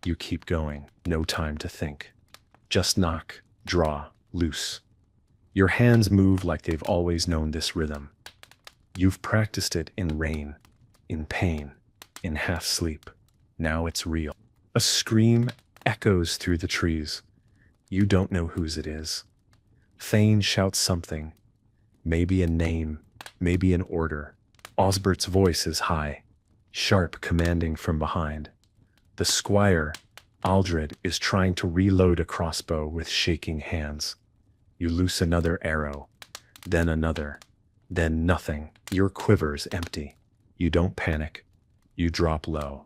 You keep going, no time to think. Just knock, draw, loose. Your hands move like they've always known this rhythm. You've practiced it in rain, in pain, in half sleep. Now it's real. A scream echoes through the trees. You don't know whose it is. Thane shouts something. Maybe a name, maybe an order. Osbert's voice is high, sharp, commanding from behind. The squire, Aldred, is trying to reload a crossbow with shaking hands. You loose another arrow, then another, then nothing. Your quiver's empty. You don't panic. You drop low.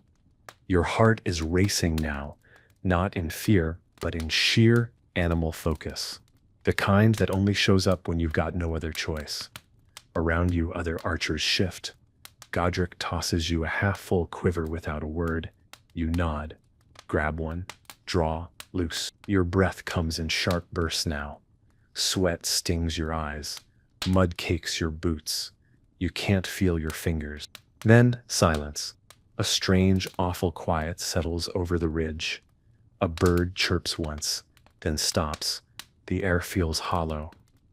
Your heart is racing now, not in fear, but in sheer animal focus. The kind that only shows up when you've got no other choice. Around you, other archers shift. Godric tosses you a half-full quiver without a word. You nod. Grab one. Draw. Loose. Your breath comes in sharp bursts now. Sweat stings your eyes. Mud cakes your boots. You can't feel your fingers. Then, silence. A strange, awful quiet settles over the ridge. A bird chirps once, then stops. The air feels hollow.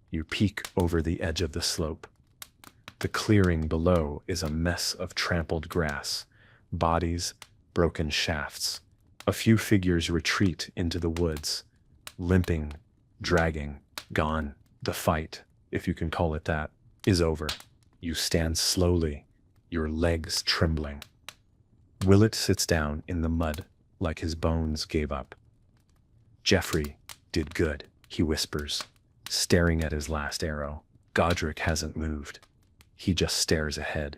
You peek over the edge of the slope. The clearing below is a mess of trampled grass, bodies, broken shafts. A few figures retreat into the woods, limping, dragging, gone. The fight, if you can call it that, is over. You stand slowly, your legs trembling. Willett sits down in the mud like his bones gave up. Jeffrey did good, he whispers, staring at his last arrow. Godric hasn't moved. He just stares ahead,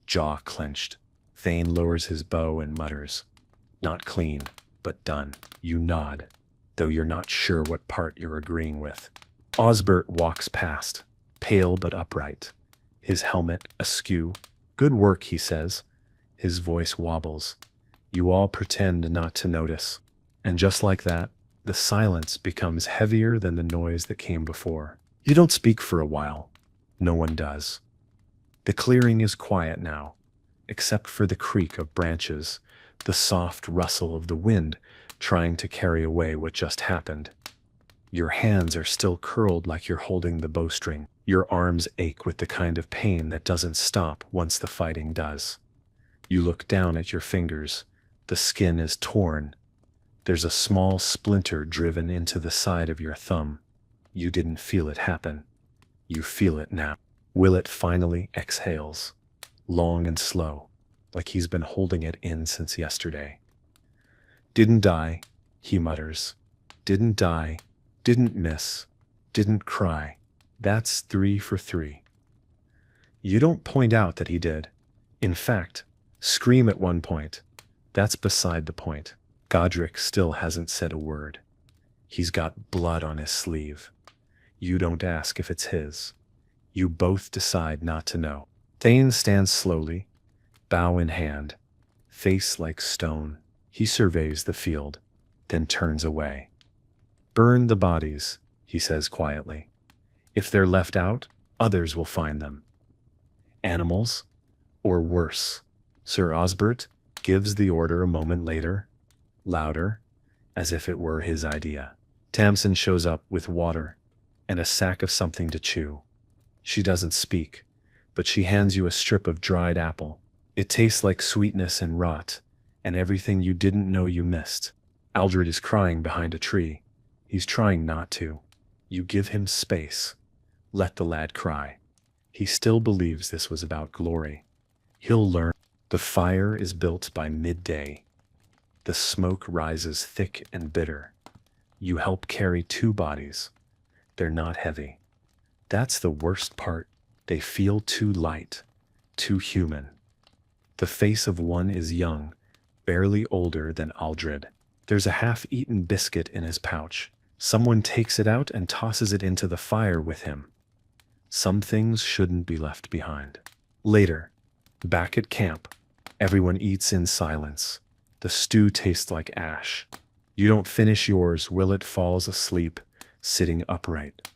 jaw clenched. Thane lowers his bow and mutters, "Not clean, but done." You nod, though you're not sure what part you're agreeing with. Osbert walks past, pale but upright, his helmet askew. "Good work," he says. His voice wobbles. You all pretend not to notice. And just like that, the silence becomes heavier than the noise that came before. You don't speak for a while. No one does. The clearing is quiet now, except for the creak of branches, the soft rustle of the wind trying to carry away what just happened. Your hands are still curled like you're holding the bowstring. Your arms ache with the kind of pain that doesn't stop once the fighting does. You look down at your fingers. The skin is torn. There's a small splinter driven into the side of your thumb. You didn't feel it happen. You feel it now. Willett finally exhales, long and slow, like he's been holding it in since yesterday. "Didn't die," he mutters. "Didn't die, didn't miss, didn't cry. That's 3 for 3. You don't point out that he did. In fact, scream at one point. That's beside the point. Godric still hasn't said a word. He's got blood on his sleeve. You don't ask if it's his. You both decide not to know. Thane stands slowly, bow in hand, face like stone. He surveys the field, then turns away. "Burn the bodies," he says quietly. "If they're left out, others will find them. Animals, or worse." Sir Osbert gives the order a moment later, louder, as if it were his idea. Tamsin shows up with water and a sack of something to chew. She doesn't speak, but she hands you a strip of dried apple. It tastes like sweetness and rot, and everything you didn't know you missed. Aldred is crying behind a tree. He's trying not to. You give him space. Let the lad cry. He still believes this was about glory. He'll learn. The fire is built by midday. The smoke rises thick and bitter. You help carry 2 bodies. They're not heavy. That's the worst part. They feel too light, too human. The face of one is young, barely older than Aldred. There's a half-eaten biscuit in his pouch. Someone takes it out and tosses it into the fire with him. Some things shouldn't be left behind. Later, back at camp, everyone eats in silence. The stew tastes like ash. You don't finish yours. Willett falls asleep, sitting upright.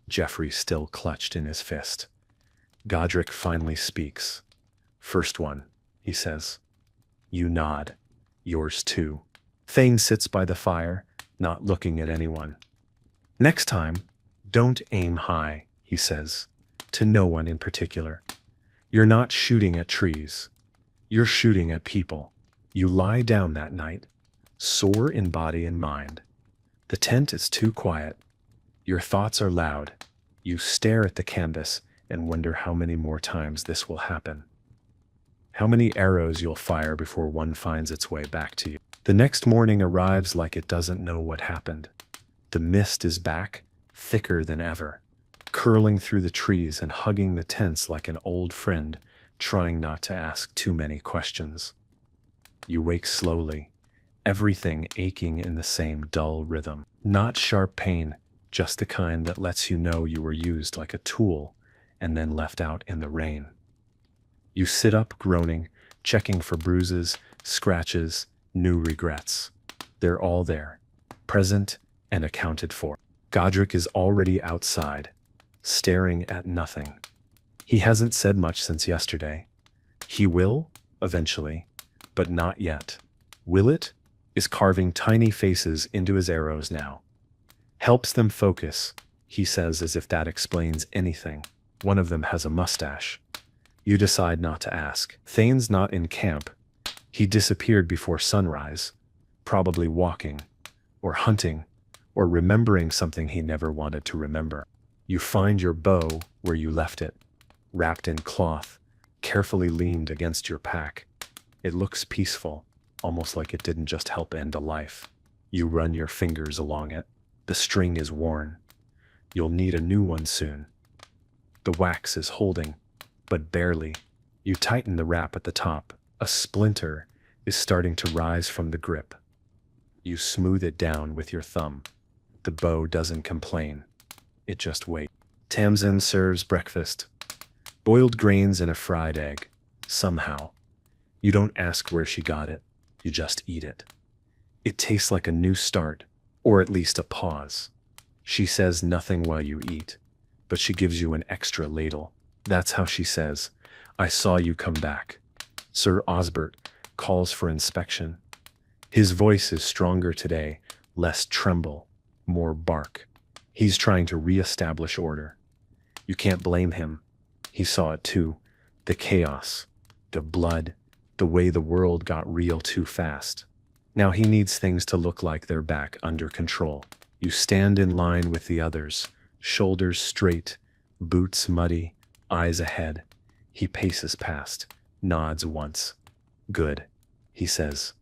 Jeffrey still clutched in his fist. Godric finally speaks. "First one," he says. You nod. "Yours too." Thane sits by the fire, not looking at anyone. "Next time, don't aim high," he says, to no one in particular. "You're not shooting at trees. You're shooting at people." You lie down that night, sore in body and mind. The tent is too quiet. Your thoughts are loud. You stare at the canvas and wonder how many more times this will happen. How many arrows you'll fire before one finds its way back to you. The next morning arrives like it doesn't know what happened. The mist is back, thicker than ever, curling through the trees and hugging the tents like an old friend, trying not to ask too many questions. You wake slowly, everything aching in the same dull rhythm. Not sharp pain, just the kind that lets you know you were used like a tool and then left out in the rain. You sit up groaning, checking for bruises, scratches, new regrets. They're all there, present and accounted for. Godric is already outside, staring at nothing. He hasn't said much since yesterday. He will, eventually, but not yet. Willett is carving tiny faces into his arrows now. "Helps them focus," he says, as if that explains anything. One of them has a mustache. You decide not to ask. Thane's not in camp. He disappeared before sunrise, probably walking, or hunting, or remembering something he never wanted to remember. You find your bow where you left it, wrapped in cloth, carefully leaned against your pack. It looks peaceful, almost like it didn't just help end a life. You run your fingers along it. The string is worn. You'll need a new one soon. The wax is holding, but barely. You tighten the wrap at the top. A splinter is starting to rise from the grip. You smooth it down with your thumb. The bow doesn't complain. It just waits. Tamsin serves breakfast. Boiled grains and a fried egg. Somehow. You don't ask where she got it. You just eat it. It tastes like a new start, or at least a pause. She says nothing while you eat, but she gives you an extra ladle. That's how she says, "I saw you come back." Sir Osbert calls for inspection. His voice is stronger today, less tremble, more bark. He's trying to re-establish order. You can't blame him. He saw it too. The chaos, the blood, the way the world got real too fast. Now he needs things to look like they're back under control. You stand in line with the others, shoulders straight, boots muddy, eyes ahead. He paces past, nods once. "Good," he says.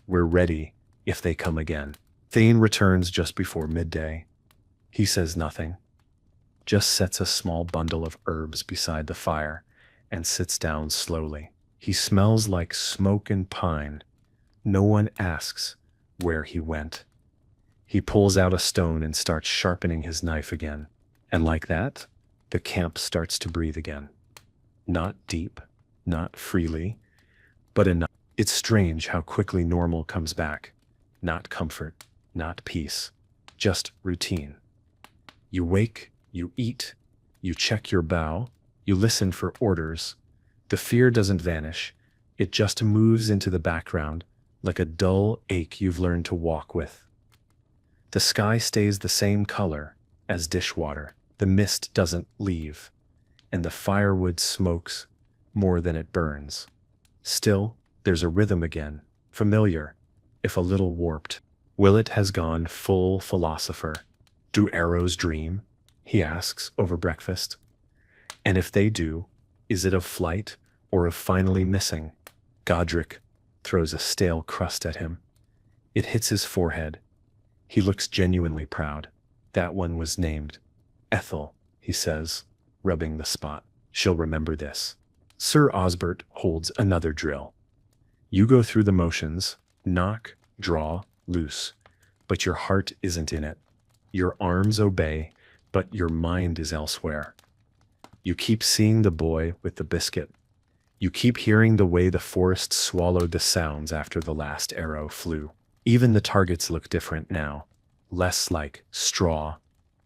"We're ready if they come again." Thane returns just before midday. He says nothing, just sets a small bundle of herbs beside the fire and sits down slowly. He smells like smoke and pine. No one asks where he went. He pulls out a stone and starts sharpening his knife again. And like that, the camp starts to breathe again. Not deep, not freely, but enough. It's strange how quickly normal comes back. Not comfort, not peace, just routine. You wake, you eat, you check your bow, you listen for orders. The fear doesn't vanish. It just moves into the background like a dull ache you've learned to walk with. The sky stays the same color as dishwater. The mist doesn't leave, and the firewood smokes more than it burns. Still, there's a rhythm again, familiar, if a little warped. Willett has gone full philosopher. "Do arrows dream?" he asks over breakfast. "And if they do, is it of flight or of finally missing?" Godric throws a stale crust at him. It hits his forehead. He looks genuinely proud. "That one was named Ethel," he says, rubbing the spot. "She'll remember this." Sir Osbert holds another drill. You go through the motions, knock, draw, loose, but your heart isn't in it. Your arms obey, but your mind is elsewhere. You keep seeing the boy with the biscuit. You keep hearing the way the forest swallowed the sounds after the last arrow flew. Even the targets look different now, less like straw,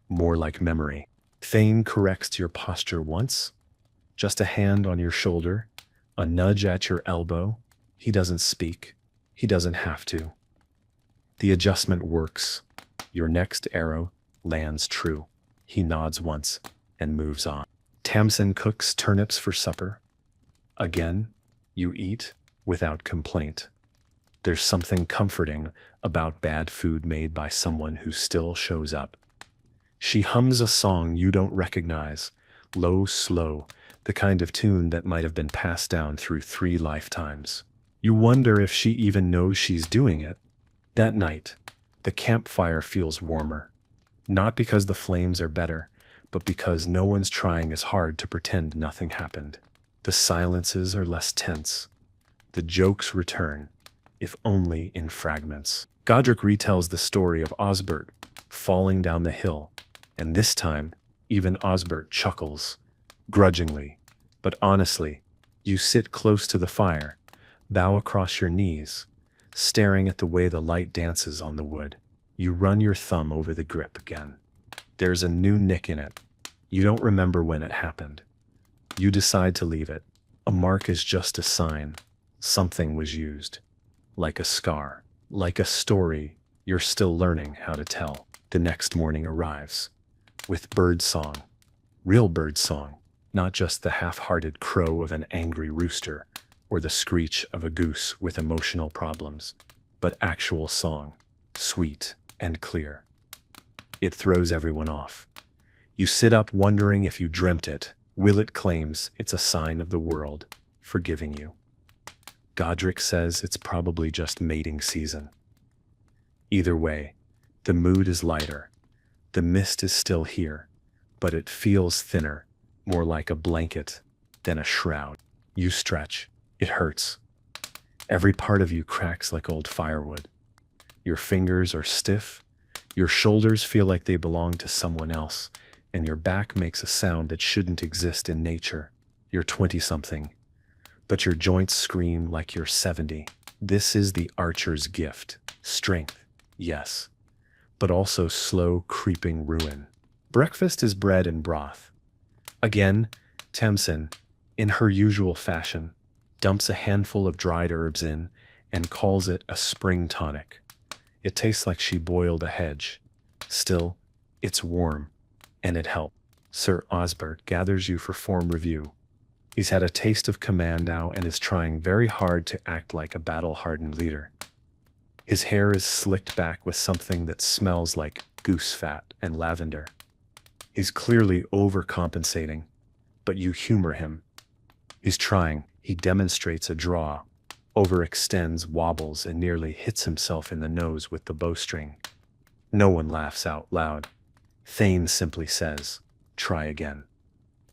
more like memory. Thane corrects your posture once, just a hand on your shoulder, a nudge at your elbow. He doesn't speak. He doesn't have to. The adjustment works. Your next arrow lands true. He nods once and moves on. Tamsin cooks turnips for supper. Again, you eat without complaint. There's something comforting about bad food made by someone who still shows up. She hums a song you don't recognize, low, slow, the kind of tune that might have been passed down through 3 lifetimes. You wonder if she even knows she's doing it. That night, the campfire feels warmer. Not because the flames are better, but because no one's trying as hard to pretend nothing happened. The silences are less tense. The jokes return, if only in fragments. Godric retells the story of Osbert falling down the hill, and this time, even Osbert chuckles, grudgingly, but honestly. You sit close to the fire, bow across your knees, staring at the way the light dances on the wood. You run your thumb over the grip again. There's a new nick in it. You don't remember when it happened. You decide to leave it. A mark is just a sign. Something was used. Like a scar. Like a story you're still learning how to tell. The next morning arrives. With bird song. Real bird song. Not just the half-hearted crow of an angry rooster, or the screech of a goose with emotional problems, but actual song. Sweet and clear. It throws everyone off. You sit up wondering if you dreamt it. Willett claims it's a sign of the world. forgiving you. Godric says it's probably just mating season. Either way, the mood is lighter. The mist is still here, but it feels thinner, more like a blanket than a shroud. You stretch. It hurts. Every part of you cracks like old firewood. Your fingers are stiff. Your shoulders feel like they belong to someone else, and your back makes a sound that shouldn't exist in nature. You're 20-something, but your joints scream like you're 70. This is the archer's gift. Strength, yes, but also slow, creeping ruin. Breakfast is bread and broth. Again, Tamsin, in her usual fashion, dumps a handful of dried herbs in and calls it a spring tonic. It tastes like she boiled a hedge. Still, it's warm, and it helps. Sir Osbert gathers you for form review. He's had a taste of command now and is trying very hard to act like a battle-hardened leader. His hair is slicked back with something that smells like goose fat and lavender. He's clearly overcompensating, but you humor him. He's trying. He demonstrates a draw, overextends, wobbles, and nearly hits himself in the nose with the bowstring. No one laughs out loud. Thane simply says, "Try again."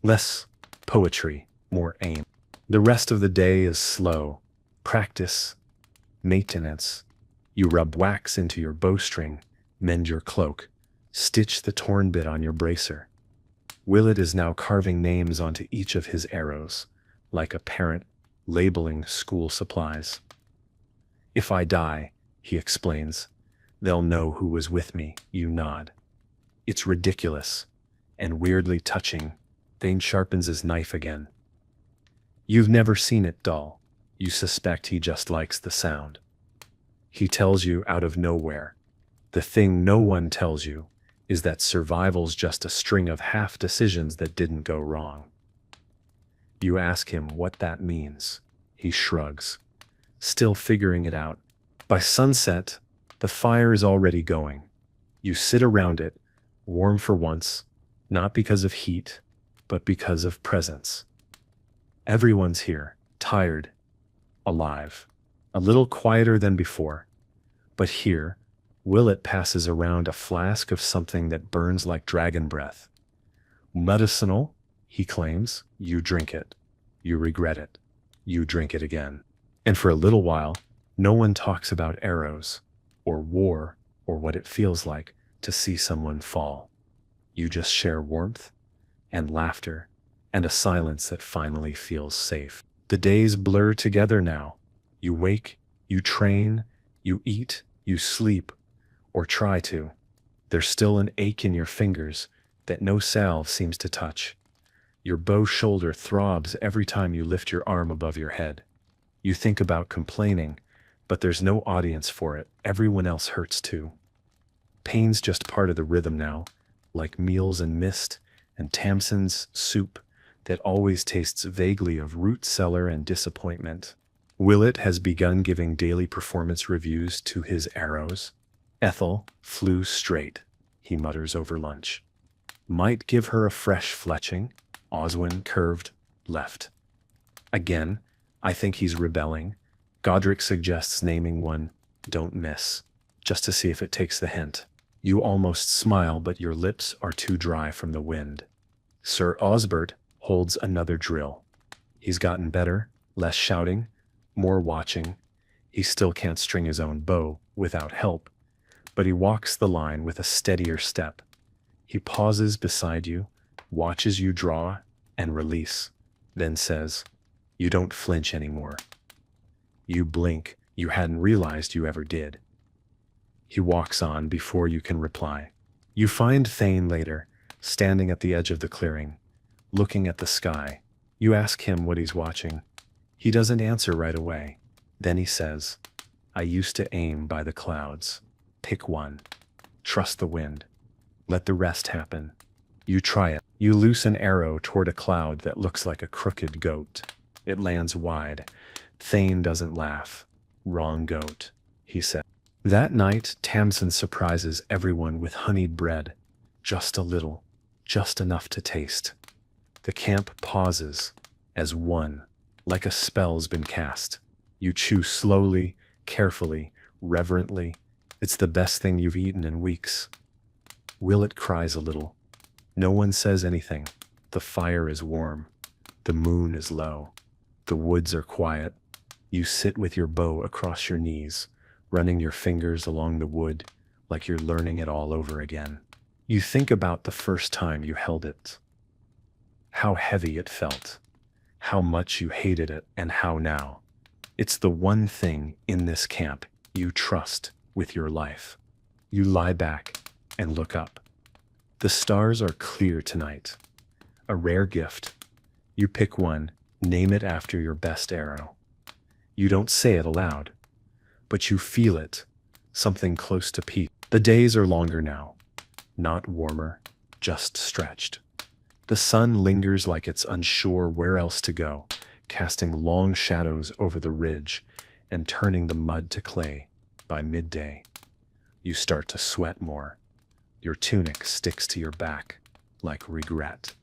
Less poetry, more aim. The rest of the day is slow. Practice, maintenance. You rub wax into your bowstring, mend your cloak, stitch the torn bit on your bracer. Willett is now carving names onto each of his arrows, like a parent labeling school supplies. "If I die," he explains, "they'll know who was with me." You nod. It's ridiculous and weirdly touching. Thane sharpens his knife again. You've never seen it dull. You suspect he just likes the sound. He tells you out of nowhere. The thing no one tells you is that survival's just a string of half decisions that didn't go wrong. You ask him what that means. He shrugs, still figuring it out. By sunset, the fire is already going. You sit around it, warm for once, not because of heat, but because of presence. Everyone's here, tired, alive, a little quieter than before. But here, Willett passes around a flask of something that burns like dragon breath. Medicinal, he claims. You drink it. You regret it. You drink it again. And for a little while, no one talks about arrows, or war, or what it feels like to see someone fall. You just share warmth, and laughter, and a silence that finally feels safe. The days blur together now. You wake, you train, you eat, you sleep, or try to. There's still an ache in your fingers that no salve seems to touch. Your bow shoulder throbs every time you lift your arm above your head. You think about complaining, but there's no audience for it. Everyone else hurts too. Pain's just part of the rhythm now, like meals and mist, and Tamsin's soup that always tastes vaguely of root cellar and disappointment. Willett has begun giving daily performance reviews to his arrows. Ethel flew straight, he mutters over lunch. Might give her a fresh fletching. Oswin curved left. Again, I think he's rebelling. Godric suggests naming one, don't miss, just to see if it takes the hint. You almost smile, but your lips are too dry from the wind. Sir Osbert holds another drill. He's gotten better, less shouting, more watching. He still can't string his own bow without help, but he walks the line with a steadier step. He pauses beside you, watches you draw and release, then says, "You don't flinch anymore." You blink. You hadn't realized you ever did. He walks on before you can reply. You find Thane later, standing at the edge of the clearing, looking at the sky. You ask him what he's watching. He doesn't answer right away. Then he says, "I used to aim by the clouds. Pick one. Trust the wind. Let the rest happen." You try it. You loose an arrow toward a cloud that looks like a crooked goat. It lands wide. Thane doesn't laugh. "Wrong goat," he said. That night, Tamsin surprises everyone with honeyed bread. Just a little, just enough to taste. The camp pauses as one like a spell's been cast. You chew slowly, carefully, reverently. It's the best thing you've eaten in weeks. Willet cries a little. No one says anything. The fire is warm. The moon is low. The woods are quiet. You sit with your bow across your knees, running your fingers along the wood like you're learning it all over again. You think about the first time you held it. How heavy it felt. How much you hated it, and how now. It's the one thing in this camp you trust with your life. You lie back and look up. The stars are clear tonight. A rare gift. You pick one, name it after your best arrow. You don't say it aloud, but you feel it, something close to peace. The days are longer now, not warmer, just stretched. The sun lingers like it's unsure where else to go, casting long shadows over the ridge and turning the mud to clay. By midday, you start to sweat more. Your tunic sticks to your back like regret.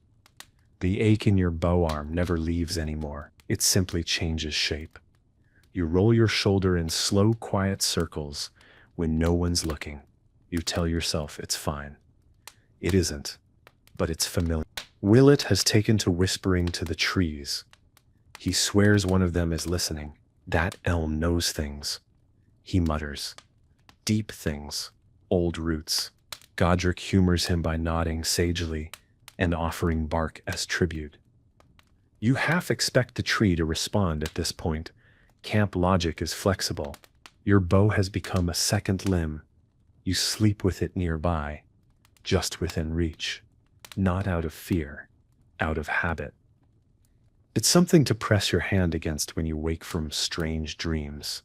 The ache in your bow arm never leaves anymore. It simply changes shape. You roll your shoulder in slow, quiet circles when no one's looking. You tell yourself it's fine. It isn't, but it's familiar. Willet has taken to whispering to the trees. He swears one of them is listening. That elm knows things. He mutters. Deep things. Old roots. Godric humors him by nodding sagely and offering bark as tribute. You half expect the tree to respond at this point. Camp logic is flexible. Your bow has become a second limb. You sleep with it nearby, just within reach. Not out of fear, out of habit. It's something to press your hand against when you wake from strange dreams,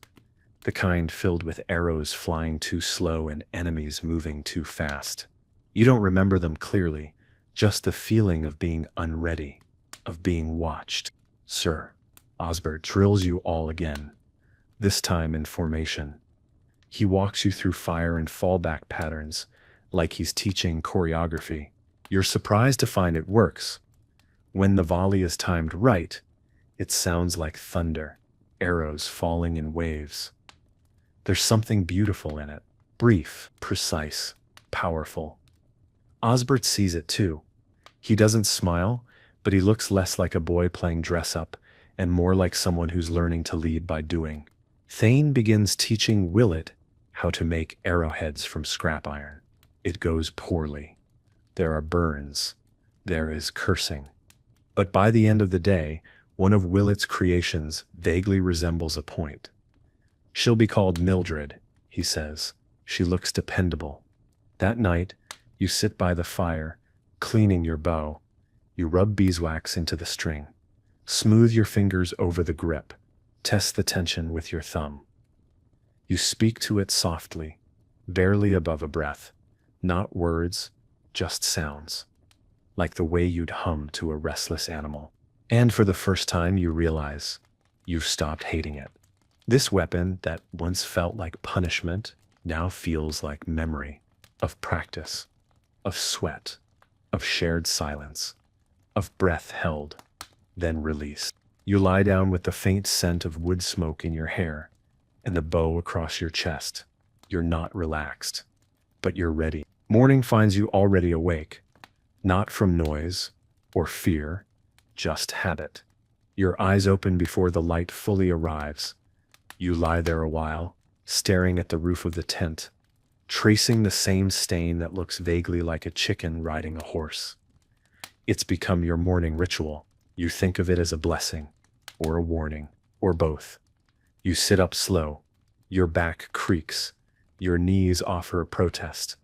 the kind filled with arrows flying too slow and enemies moving too fast. You don't remember them clearly, just the feeling of being unready, of being watched. Sir Osbert drills you all again, this time in formation. He walks you through fire and fallback patterns, like he's teaching choreography. You're surprised to find it works. When the volley is timed right, it sounds like thunder, arrows falling in waves. There's something beautiful in it. Brief, precise, powerful. Osbert sees it too. He doesn't smile, but he looks less like a boy playing dress-up and more like someone who's learning to lead by doing. Thane begins teaching Willet how to make arrowheads from scrap iron. It goes poorly. There are burns. There is cursing. But by the end of the day, one of Willet's creations vaguely resembles a point. She'll be called Mildred, he says. She looks dependable. That night, you sit by the fire, cleaning your bow. You rub beeswax into the string. Smooth your fingers over the grip. Test the tension with your thumb. You speak to it softly, barely above a breath. Not words, just sounds. Like the way you'd hum to a restless animal. And for the first time you realize you've stopped hating it. This weapon that once felt like punishment now feels like memory of practice, of sweat, of shared silence, of breath held, then released. You lie down with the faint scent of wood smoke in your hair and the bow across your chest. You're not relaxed, but you're ready. Morning finds you already awake, not from noise or fear, just habit. Your eyes open before the light fully arrives. You lie there a while, staring at the roof of the tent, tracing the same stain that looks vaguely like a chicken riding a horse. It's become your morning ritual. You think of it as a blessing, or a warning, or both. You sit up slow. Your back creaks. Your knees offer a protest.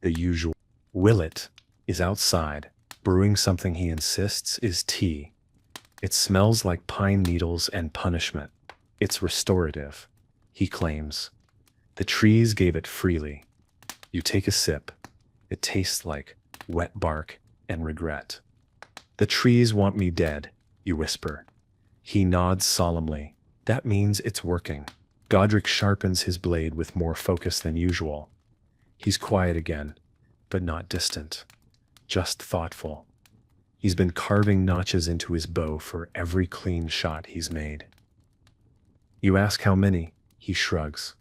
The usual. Willet is outside, brewing something he insists is tea. It smells like pine needles and punishment. It's restorative, he claims. The trees gave it freely. You take a sip. It tastes like wet bark and regret. The trees want me dead, you whisper. He nods solemnly. That means it's working. Godric sharpens his blade with more focus than usual. He's quiet again, but not distant. Just thoughtful. He's been carving notches into his bow for every clean shot he's made. You ask how many, he shrugs.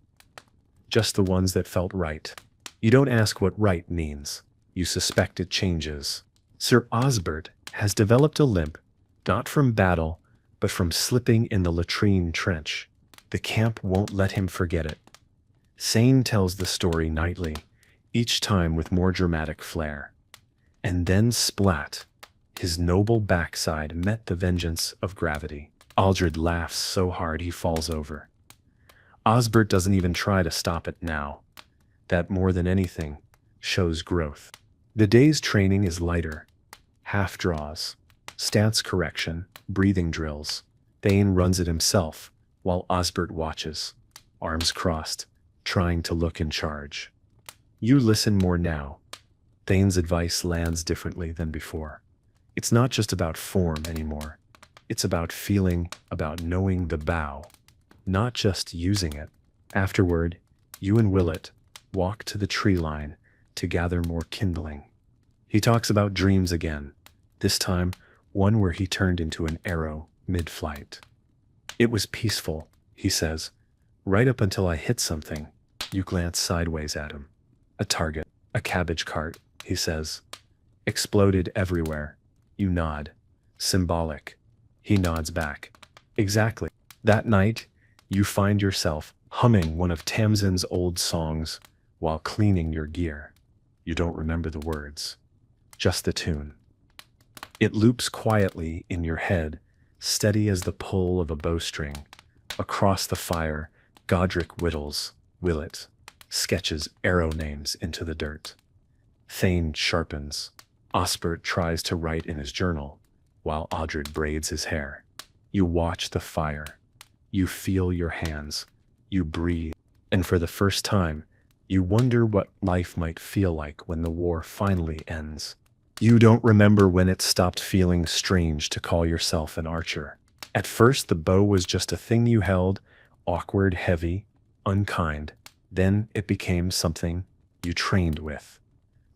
Just the ones that felt right. You don't ask what right means. You suspect it changes. Sir Osbert has developed a limp, not from battle, but from slipping in the latrine trench. The camp won't let him forget it. Thane tells the story nightly, each time with more dramatic flair. And then splat, his noble backside met the vengeance of gravity. Aldred laughs so hard he falls over. Osbert doesn't even try to stop it now. That, more than anything, shows growth. The day's training is lighter. Half draws, stance correction, breathing drills. Thane runs it himself, while Osbert watches, arms crossed, trying to look in charge. You listen more now. Thane's advice lands differently than before. It's not just about form anymore. It's about feeling, about knowing the bow, not just using it. Afterward, you and Willett walk to the tree line to gather more kindling. He talks about dreams again, this time one where he turned into an arrow mid-flight. It was peaceful, he says, right up until I hit something. You glance sideways at him. A target, a cabbage cart, he says. Exploded everywhere. You nod. Symbolic. He nods back. Exactly. That night, you find yourself humming one of Tamsin's old songs while cleaning your gear. You don't remember the words, just the tune. It loops quietly in your head, steady as the pull of a bowstring. Across the fire, Godric Willett sketches arrow names into the dirt. Thane sharpens. Osbert tries to write in his journal, while Aldred braids his hair. You watch the fire. You feel your hands. You breathe. And for the first time, you wonder what life might feel like when the war finally ends. You don't remember when it stopped feeling strange to call yourself an archer. At first, the bow was just a thing you held, awkward, heavy, unkind. Then it became something you trained with,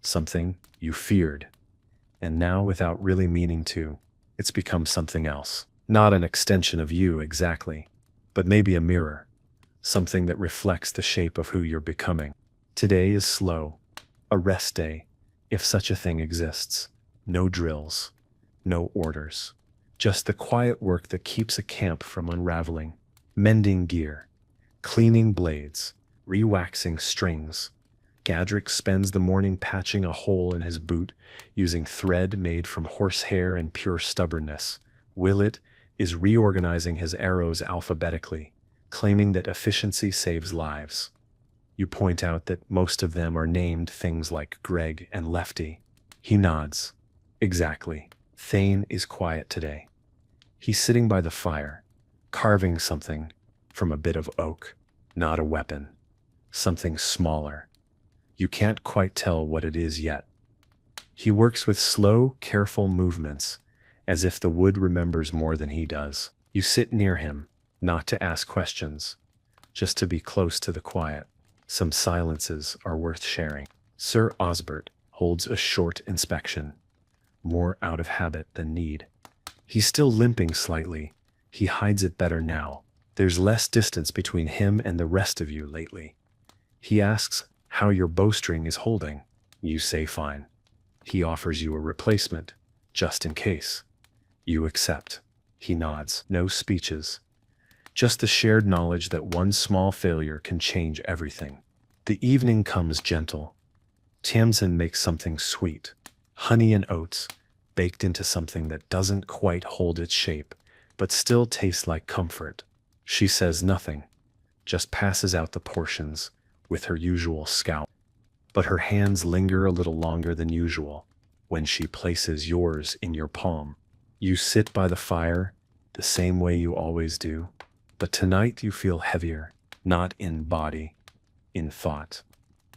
something you feared. And now, without really meaning to, it's become something else. Not an extension of you exactly, but maybe a mirror, something that reflects the shape of who you're becoming. Today is slow, a rest day, if such a thing exists. No drills, no orders, just the quiet work that keeps a camp from unraveling. Mending gear, cleaning blades, re-waxing strings. Gadrick spends the morning patching a hole in his boot using thread made from horsehair and pure stubbornness. Willett is reorganizing his arrows alphabetically, claiming that efficiency saves lives. You point out that most of them are named things like Greg and Lefty. He nods. Exactly. Thane is quiet today. He's sitting by the fire, carving something from a bit of oak, not a weapon. Something smaller. You can't quite tell what it is yet. He works with slow, careful movements, as if the wood remembers more than he does. You sit near him, not to ask questions, just to be close to the quiet. Some silences are worth sharing. Sir Osbert holds a short inspection, more out of habit than need. He's still limping slightly. He hides it better now. There's less distance between him and the rest of you lately. He asks how your bowstring is holding. You say fine. He offers you a replacement, just in case. You accept. He nods. No speeches. Just the shared knowledge that one small failure can change everything. The evening comes gentle. Tamsin makes something sweet. Honey and oats, baked into something that doesn't quite hold its shape, but still tastes like comfort. She says nothing, just passes out the portions with her usual scowl. But her hands linger a little longer than usual when she places yours in your palm. You sit by the fire the same way you always do, but tonight you feel heavier, not in body, in thought.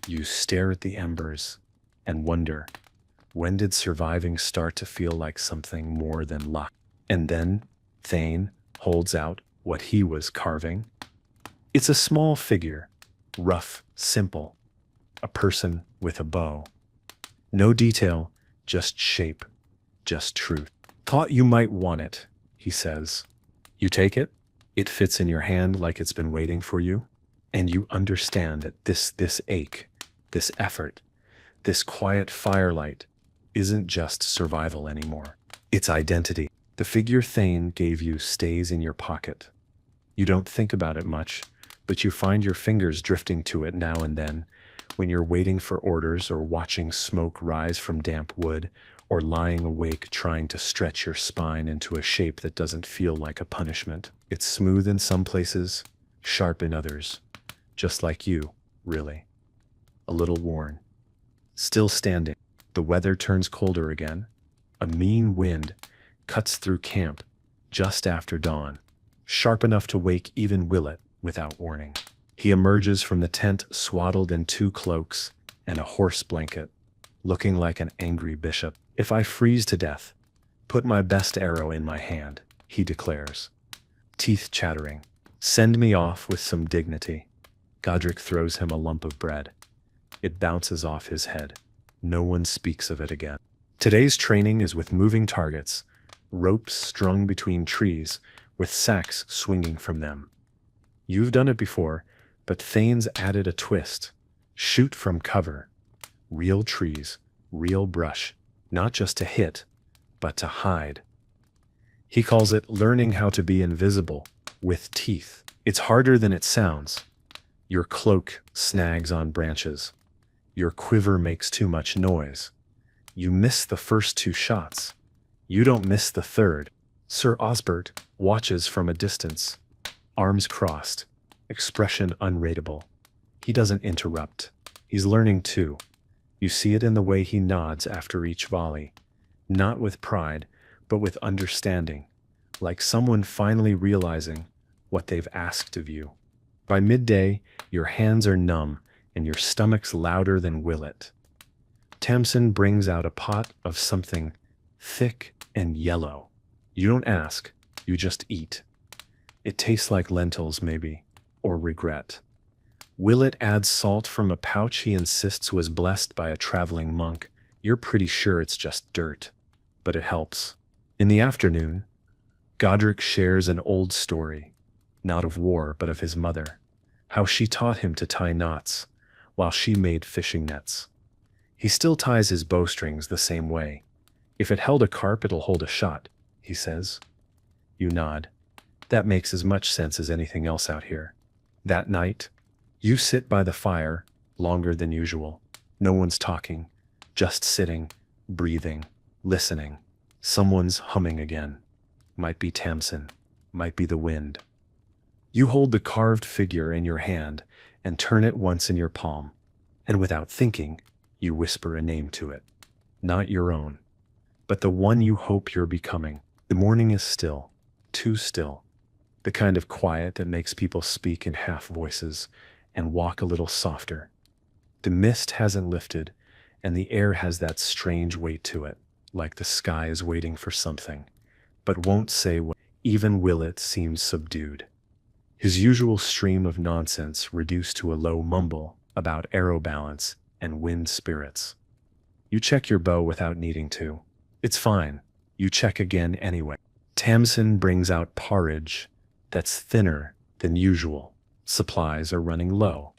You stare at the embers and wonder, when did surviving start to feel like something more than luck? And then Thane holds out what he was carving. It's a small figure, rough, simple, a person with a bow. No detail, just shape. just truth. Thought you might want it, he says. You take it? It fits in your hand like it's been waiting for you? And you understand that this ache, this effort, this quiet firelight isn't just survival anymore. It's identity. The figure Thane gave you stays in your pocket. You don't think about it much, but you find your fingers drifting to it now and then, when you're waiting for orders or watching smoke rise from damp wood, or lying awake trying to stretch your spine into a shape that doesn't feel like a punishment. It's smooth in some places, sharp in others. Just like you, really. A little worn. Still standing. The weather turns colder again. A mean wind cuts through camp just after dawn, sharp enough to wake even Willett without warning. He emerges from the tent swaddled in 2 cloaks and a horse blanket, looking like an angry bishop. If I freeze to death, put my best arrow in my hand, he declares, teeth chattering. Send me off with some dignity. Godric throws him a lump of bread. It bounces off his head. No one speaks of it again. Today's training is with moving targets, ropes strung between trees, with sacks swinging from them. You've done it before, but Thane's added a twist. Shoot from cover. Real trees, real brush, not just to hit, but to hide. He calls it learning how to be invisible, with teeth. It's harder than it sounds. Your cloak snags on branches. Your quiver makes too much noise. You miss the first 2 shots. You don't miss the third. Sir Osbert watches from a distance, arms crossed, expression unreadable. He doesn't interrupt. He's learning too. You see it in the way he nods after each volley, not with pride, but with understanding, like someone finally realizing what they've asked of you. By midday, your hands are numb and your stomach's louder than Willett. Tamsin brings out a pot of something thick and yellow. You don't ask, you just eat. It tastes like lentils, maybe, or regret. Willett adds salt from a pouch he insists was blessed by a traveling monk. You're pretty sure it's just dirt, but it helps. In the afternoon, Godric shares an old story, not of war, but of his mother, how she taught him to tie knots, while she made fishing nets. He still ties his bowstrings the same way. If it held a carp, it'll hold a shot, he says. You nod. That makes as much sense as anything else out here. That night, you sit by the fire longer than usual. No one's talking, just sitting, breathing, listening. Someone's humming again. Might be Tamsin, might be the wind. You hold the carved figure in your hand and turn it once in your palm, and without thinking, you whisper a name to it. Not your own, but the one you hope you're becoming. The morning is still, too still. The kind of quiet that makes people speak in half voices and walk a little softer. The mist hasn't lifted, and the air has that strange weight to it, like the sky is waiting for something, but won't say what. Even Willett seems subdued. His usual stream of nonsense reduced to a low mumble about arrow balance and wind spirits. You check your bow without needing to. It's fine. You check again anyway. Tamsin brings out porridge that's thinner than usual. Supplies are running low.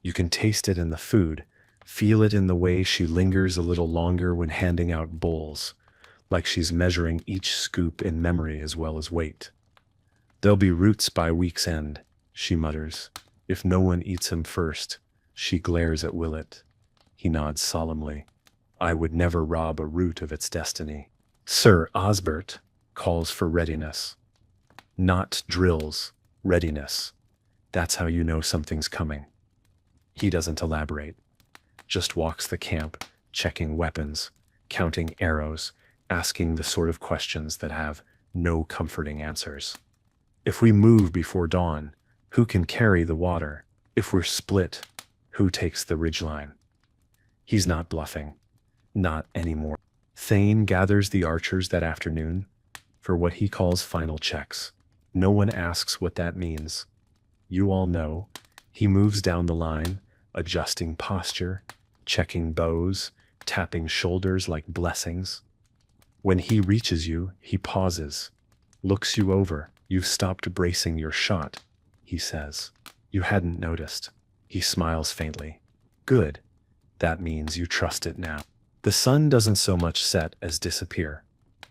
You can taste it in the food, feel it in the way she lingers a little longer when handing out bowls, like she's measuring each scoop in memory as well as weight. There'll be roots by week's end, she mutters. If no one eats him first. She glares at Willett. He nods solemnly. I would never rob a root of its destiny. Sir Osbert calls for readiness. Not drills, readiness. That's how you know something's coming. He doesn't elaborate, just walks the camp, checking weapons, counting arrows, asking the sort of questions that have no comforting answers. If we move before dawn, who can carry the water? If we're split, who takes the ridgeline? He's not bluffing. Not anymore. Thane gathers the archers that afternoon for what he calls final checks. No one asks what that means. You all know. He moves down the line, adjusting posture, checking bows, tapping shoulders like blessings. When he reaches you, he pauses, looks you over. You've stopped bracing your shot, he says. You hadn't noticed. He smiles faintly. Good. That means you trust it now. The sun doesn't so much set as disappear.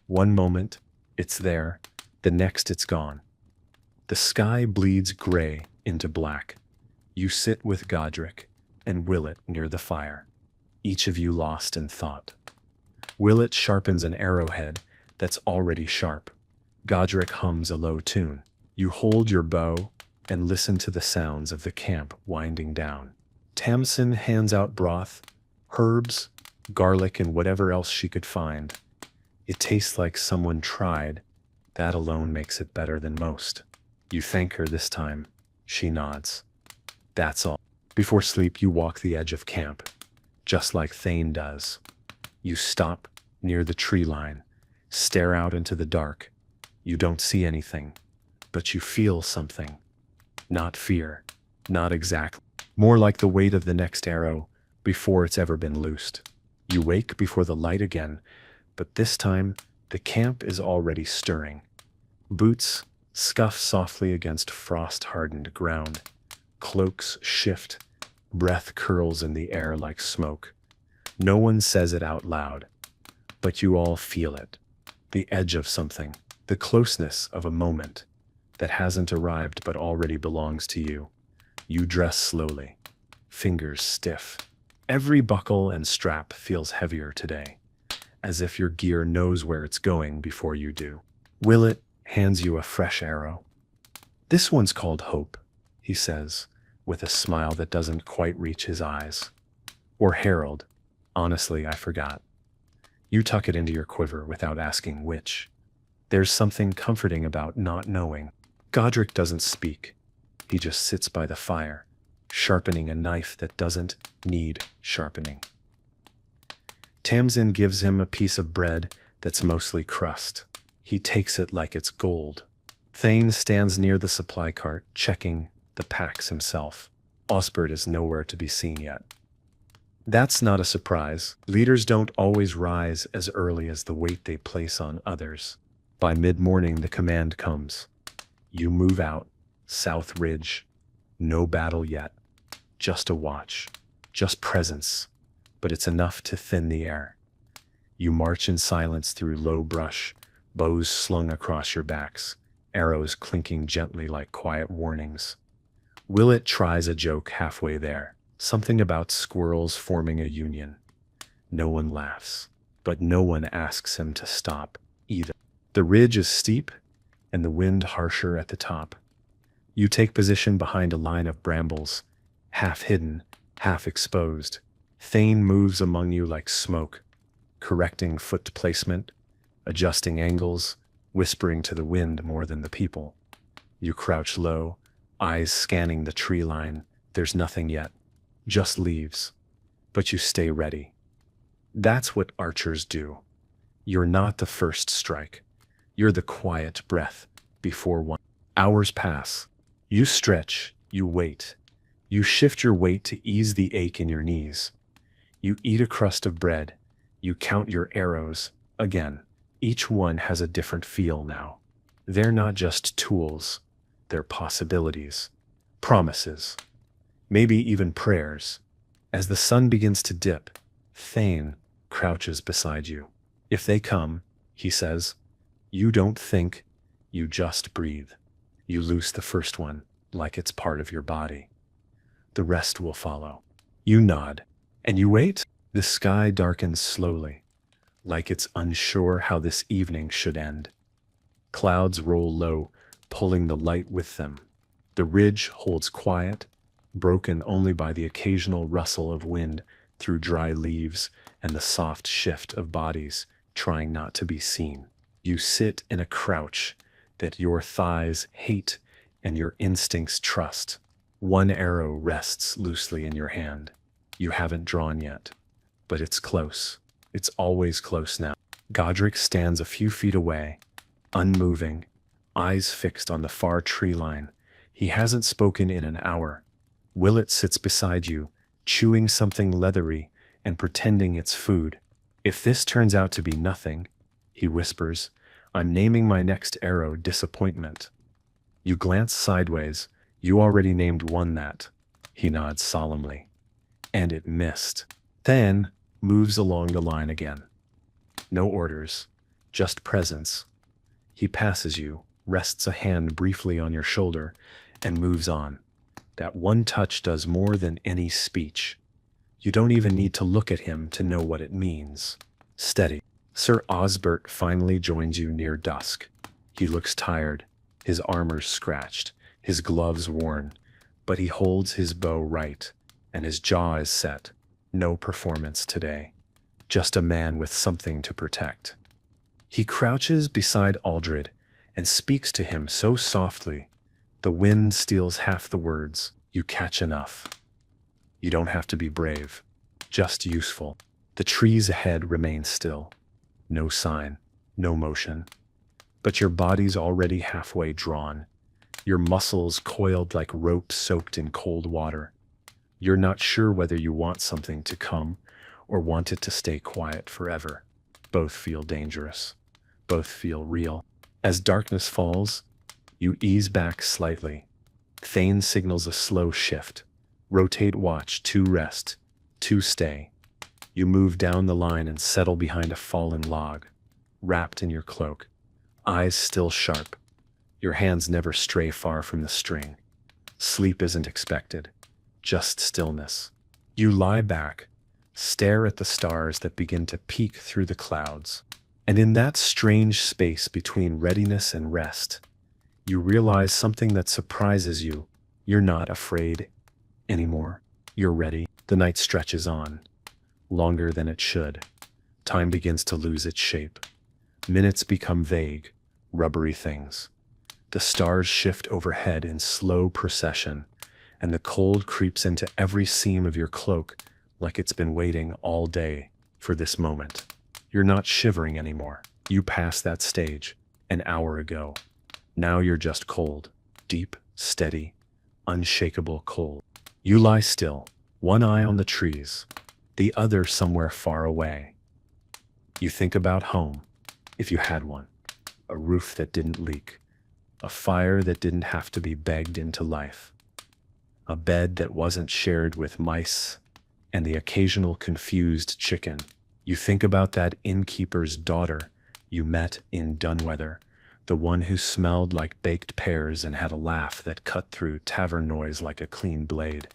One moment, it's there. The next, it's gone. The sky bleeds gray into black. You sit with Godric and Willett near the fire, each of you lost in thought. Willett sharpens an arrowhead that's already sharp. Godric hums a low tune. You hold your bow and listen to the sounds of the camp winding down. Tamsin hands out broth, herbs, garlic, and whatever else she could find. It tastes like someone tried. That alone makes it better than most. You thank her this time. She nods. That's all. Before sleep, you walk the edge of camp, just like Thane does. You stop near the tree line, stare out into the dark. You don't see anything, but you feel something. Not fear, not exactly. More like the weight of the next arrow before it's ever been loosed. You wake before the light again, but this time the camp is already stirring. Boots scuff softly against frost-hardened ground. Cloaks shift. Breath curls in the air like smoke. No one says it out loud, but you all feel it. The edge of something, the closeness of a moment that hasn't arrived but already belongs to you. You dress slowly, fingers stiff. Every buckle and strap feels heavier today, as if your gear knows where it's going before you do. Willett hands you a fresh arrow. This one's called Hope, he says, with a smile that doesn't quite reach his eyes. Or Harold. Honestly, I forgot. You tuck it into your quiver without asking which. There's something comforting about not knowing. Godric doesn't speak. He just sits by the fire, sharpening a knife that doesn't need sharpening. Tamsin gives him a piece of bread that's mostly crust. He takes it like it's gold. Thane stands near the supply cart, checking the packs himself. Osbert is nowhere to be seen yet. That's not a surprise. Leaders don't always rise as early as the weight they place on others. By mid-morning, the command comes. You move out, South Ridge. No battle yet. Just a watch. Just presence. But it's enough to thin the air. You march in silence through low brush, bows slung across your backs, arrows clinking gently like quiet warnings. Willett tries a joke halfway there, something about squirrels forming a union. No one laughs, but no one asks him to stop either. The ridge is steep, and the wind harsher at the top. You take position behind a line of brambles, half hidden, half exposed. Thane moves among you like smoke, correcting foot placement, adjusting angles, whispering to the wind more than the people. You crouch low, eyes scanning the tree line. There's nothing yet, just leaves. But you stay ready. That's what archers do. You're not the first strike. You're the quiet breath before one. Hours pass. You stretch, you wait. You shift your weight to ease the ache in your knees. You eat a crust of bread. You count your arrows. Again, each one has a different feel now. They're not just tools. They're possibilities, promises, maybe even prayers. As the sun begins to dip, Thane crouches beside you. If they come, he says, you don't think, you just breathe. You loose the first one like it's part of your body. The rest will follow. You nod, and you wait. The sky darkens slowly, like it's unsure how this evening should end. Clouds roll low, pulling the light with them. The ridge holds quiet, broken only by the occasional rustle of wind through dry leaves and the soft shift of bodies trying not to be seen. You sit in a crouch that your thighs hate and your instincts trust. One arrow rests loosely in your hand. You haven't drawn yet, but it's close. It's always close now. Godric stands a few feet away, unmoving, eyes fixed on the far tree line. He hasn't spoken in an hour. Willett sits beside you, chewing something leathery and pretending it's food. If this turns out to be nothing, he he whispers. I'm naming my next arrow disappointment. You glance sideways. You already named one that. He nods solemnly. And it missed. Then moves along the line again. No orders, just presence. He passes you, rests a hand briefly on your shoulder, and moves on. That one touch does more than any speech. You don't even need to look at him to know what it means. Steady. Sir Osbert finally joins you near dusk. He looks tired, his armor scratched, his gloves worn, but he holds his bow right, and his jaw is set. No performance today. Just a man with something to protect. He crouches beside Aldred and speaks to him so softly, the wind steals half the words. You catch enough. You don't have to be brave, just useful. The trees ahead remain still. No sign, no motion. But your body's already halfway drawn. Your muscles coiled like ropes soaked in cold water. You're not sure whether you want something to come or want it to stay quiet forever. Both feel dangerous. Both feel real. As darkness falls, you ease back slightly. Thane signals a slow shift. Rotate watch, 2 rest, 2 stay. You move down the line and settle behind a fallen log, wrapped in your cloak, eyes still sharp. Your hands never stray far from the string. Sleep isn't expected, just stillness. You lie back, stare at the stars that begin to peek through the clouds. And in that strange space between readiness and rest, you realize something that surprises you. You're not afraid anymore. You're ready. The night stretches on, longer than it should. Time begins to lose its shape. Minutes become vague, rubbery things. The stars shift overhead in slow procession, and the cold creeps into every seam of your cloak like it's been waiting all day for this moment. You're not shivering anymore. You passed that stage an hour ago. Now you're just cold, deep, steady, unshakable cold. You lie still, one eye on the trees, the other somewhere far away. You think about home, if you had one, a roof that didn't leak, a fire that didn't have to be begged into life, a bed that wasn't shared with mice, and the occasional confused chicken. You think about that innkeeper's daughter you met in Dunweather, the one who smelled like baked pears and had a laugh that cut through tavern noise like a clean blade.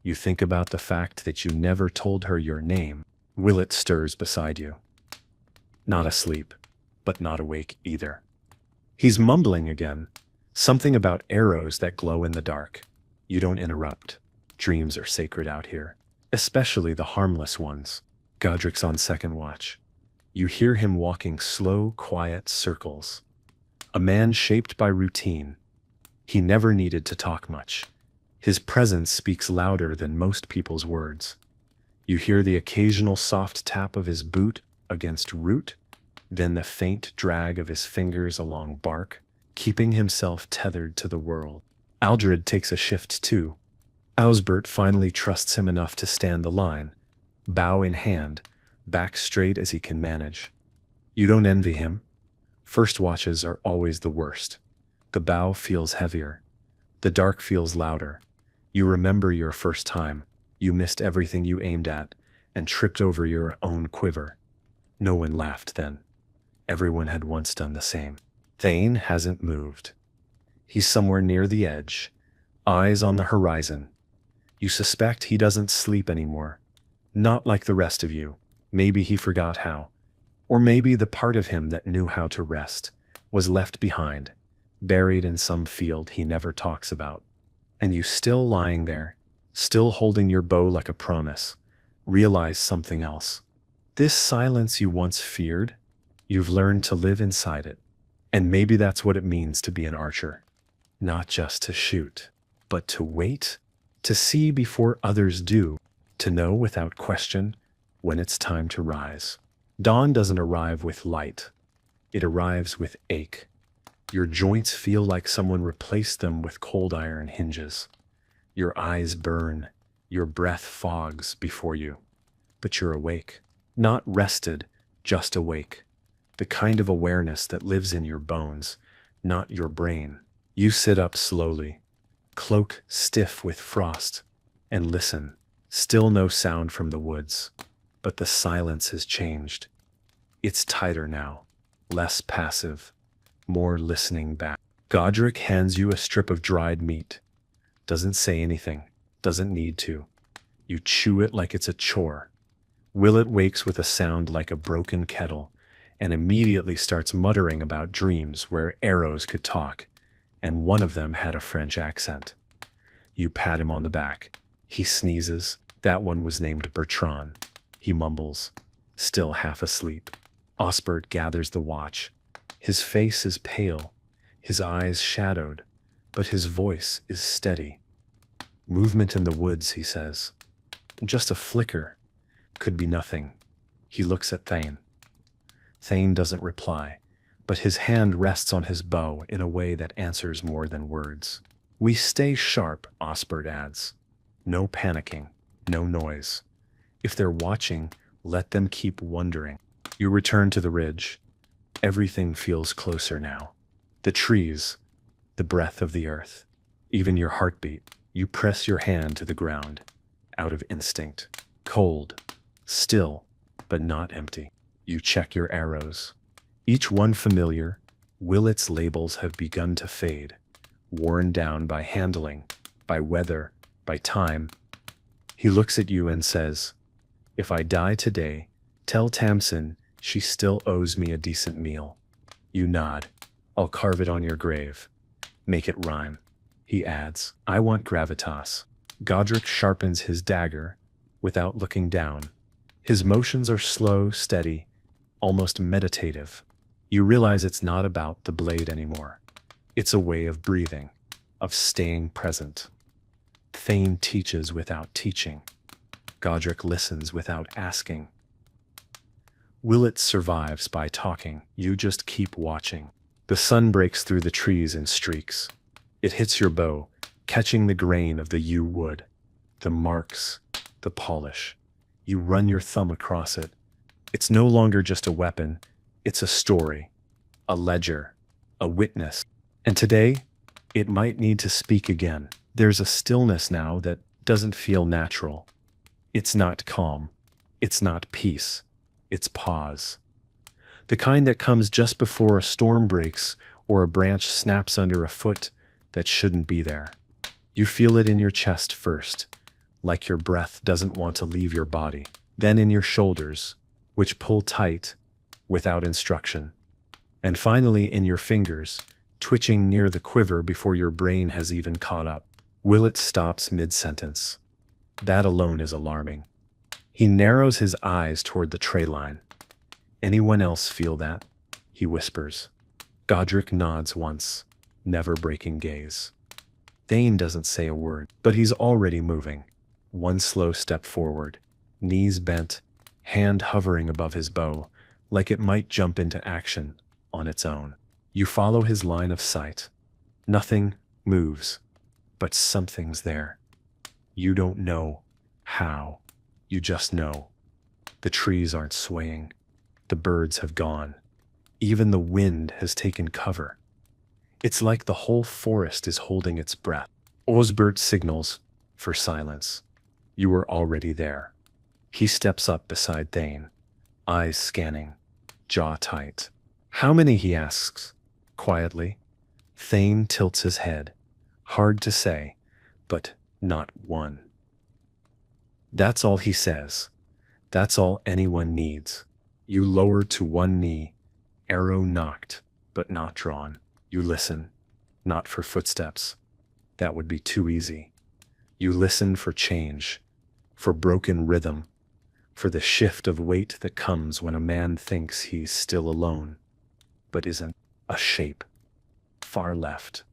You think about the fact that you never told her your name. Willett stirs beside you. Not asleep, but not awake either. He's mumbling again, something about arrows that glow in the dark. You don't interrupt. Dreams are sacred out here, especially the harmless ones. Godric's on second watch. You hear him walking slow, quiet circles. A man shaped by routine. He never needed to talk much. His presence speaks louder than most people's words. You hear the occasional soft tap of his boot against root, then the faint drag of his fingers along bark, keeping himself tethered to the world. Aldred takes a shift too. Osbert finally trusts him enough to stand the line, bow in hand, back straight as he can manage. You don't envy him. First watches are always the worst. The bow feels heavier. The dark feels louder. You remember your first time. You missed everything you aimed at and tripped over your own quiver. No one laughed then. Everyone had once done the same. Thane hasn't moved. He's somewhere near the edge, eyes on the horizon. You suspect he doesn't sleep anymore. Not like the rest of you. Maybe he forgot how. Or maybe the part of him that knew how to rest was left behind, buried in some field he never talks about. And you still lying there, still holding your bow like a promise, realize something else. This silence you once feared, you've learned to live inside it. And maybe that's what it means to be an archer. Not just to shoot, but to wait, to see before others do, to know without question when it's time to rise. Dawn doesn't arrive with light. It arrives with ache. Your joints feel like someone replaced them with cold iron hinges. Your eyes burn. Your breath fogs before you. But you're awake. Not rested, just awake. the kind of awareness that lives in your bones, not your brain. You sit up slowly, cloak stiff with frost, and listen. Still no sound from the woods, but the silence has changed. It's tighter now, less passive, more listening back. Godric hands you a strip of dried meat. Doesn't say anything, doesn't need to. You chew it like it's a chore. Willett wakes with a sound like a broken kettle and immediately starts muttering about dreams where arrows could talk, and one of them had a French accent. You pat him on the back. He sneezes. That one was named Bertrand. He mumbles, still half asleep. Osbert gathers the watch. His face is pale, his eyes shadowed, but his voice is steady. Movement in the woods, he says. Just a flicker. Could be nothing. He looks at Thane. Thane doesn't reply, but his hand rests on his bow in a way that answers more than words. We stay sharp, Osbert adds. No panicking, no noise. If they're watching, let them keep wondering. You return to the ridge. Everything feels closer now. The trees, the breath of the earth, even your heartbeat. You press your hand to the ground, out of instinct. Cold, still, but not empty. You check your arrows. Each one familiar. Willett's labels have begun to fade, worn down by handling, by weather, by time. He looks at you and says, "If I die today, tell Tamsin she still owes me a decent meal." You nod. "I'll carve it on your grave. Make it rhyme." He adds, "I want gravitas." Godric sharpens his dagger without looking down. His motions are slow, steady, almost meditative. You realize it's not about the blade anymore. It's a way of breathing, of staying present. Thane teaches without teaching. Godric listens without asking. Willett survives by talking. You just keep watching. The sun breaks through the trees in streaks. It hits your bow, catching the grain of the yew wood, the marks, the polish. You run your thumb across it. It's no longer just a weapon. It's a story, a ledger, a witness. And today, it might need to speak again. There's a stillness now that doesn't feel natural. It's not calm. It's not peace. It's pause. The kind that comes just before a storm breaks or a branch snaps under a foot that shouldn't be there. You feel it in your chest first, like your breath doesn't want to leave your body. Then in your shoulders, which pull tight without instruction. And finally in your fingers, twitching near the quiver before your brain has even caught up. Willett stops mid-sentence. That alone is alarming. He narrows his eyes toward the tray line. "Anyone else feel that?" he whispers. Godric nods once, never breaking gaze. Thane doesn't say a word, but he's already moving. One slow step forward, knees bent, hand hovering above his bow, like it might jump into action on its own. You follow his line of sight. Nothing moves, but something's there. You don't know how. You just know. The trees aren't swaying. The birds have gone. Even the wind has taken cover. It's like the whole forest is holding its breath. Osbert signals for silence. You were already there. He steps up beside Thane, eyes scanning, jaw tight. "How many?" he asks, quietly. Thane tilts his head. Hard to say, but not one. That's all he says. That's all anyone needs. You lower to one knee, arrow knocked, but not drawn. You listen, not for footsteps. That would be too easy. You listen for change, for broken rhythm, for the shift of weight that comes when a man thinks he's still alone, but isn't. A shape. Far left.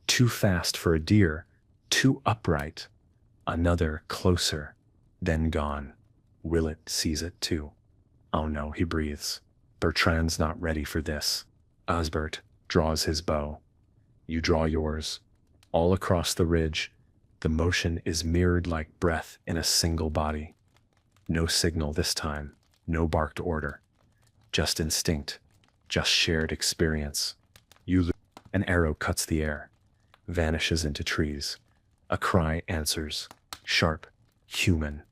Too fast for a deer, too upright. Another closer, then gone. Willett sees it too. "Oh no," he breathes. "Bertrand's not ready for this." Osbert draws his bow. You draw yours. All across the ridge, the motion is mirrored like breath in a single body. No signal this time, no barked order, just instinct. just shared experience. You lo- An arrow cuts the air, vanishes into trees. A cry answers, sharp, human.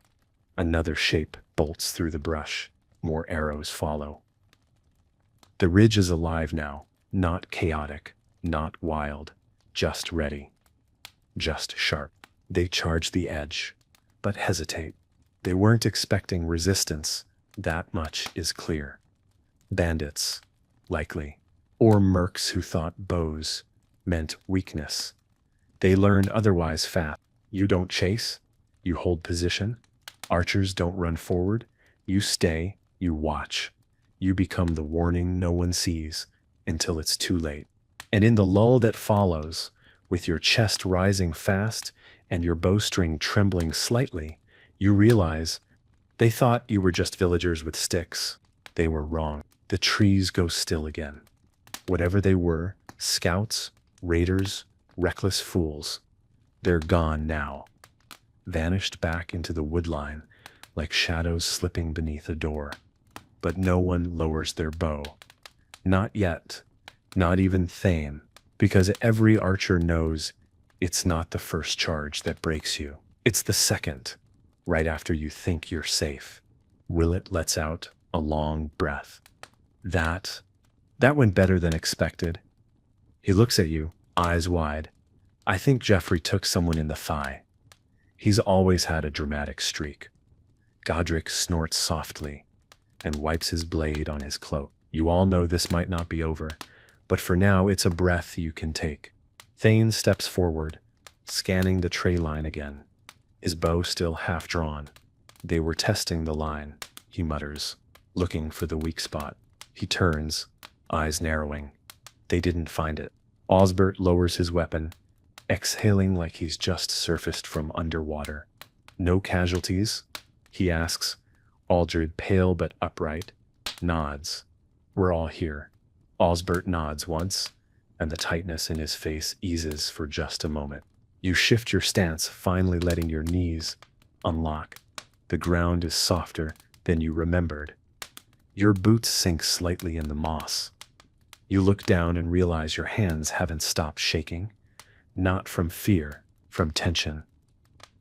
Another shape bolts through the brush. More arrows follow. The ridge is alive now, not chaotic, not wild, just ready, just sharp. They charge the edge, but hesitate. They weren't expecting resistance, that much is clear. Bandits, likely, or mercs who thought bows meant weakness. They learned otherwise fast. You don't chase, you hold position. Archers don't run forward, you stay, you watch. You become the warning no one sees until it's too late. And in the lull that follows, with your chest rising fast and your bowstring trembling slightly, you realize they thought you were just villagers with sticks. They were wrong. The trees go still again. Whatever they were, scouts, raiders, reckless fools, they're gone now. Vanished back into the woodline like shadows slipping beneath a door. But no one lowers their bow. Not yet. Not even Thane, because every archer knows it's not the first charge that breaks you. It's the second, right after you think you're safe. Willett lets out a long breath. That went better than expected. He looks at you, eyes wide. I think Jeffrey took someone in the thigh. He's always had a dramatic streak. Godric snorts softly and wipes his blade on his cloak. You all know this might not be over, but for now it's a breath you can take. Thane steps forward, scanning the tray line again, his bow still half drawn. They were testing the line, he mutters, looking for the weak spot. He turns, eyes narrowing. They didn't find it. Osbert lowers his weapon, exhaling like he's just surfaced from underwater. No casualties? He asks. Aldred, pale but upright, nods. We're all here. Osbert nods once, and the tightness in his face eases for just a moment. You shift your stance, finally letting your knees unlock. The ground is softer than you remembered. Your boots sink slightly in the moss. You look down and realize your hands haven't stopped shaking. Not from fear, from tension.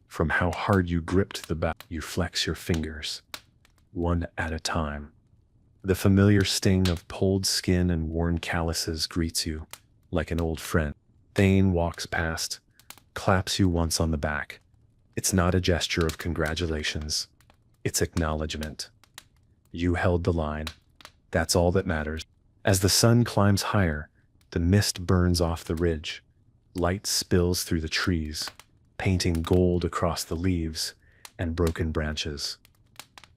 From how hard you gripped the bow. You flex your fingers, one at a time. The familiar sting of pulled skin and worn calluses greets you, like an old friend. Thane walks past, claps you once on the back. It's not a gesture of congratulations. It's acknowledgement. You held the line. That's all that matters. As the sun climbs higher, the mist burns off the ridge. Light spills through the trees, painting gold across the leaves and broken branches.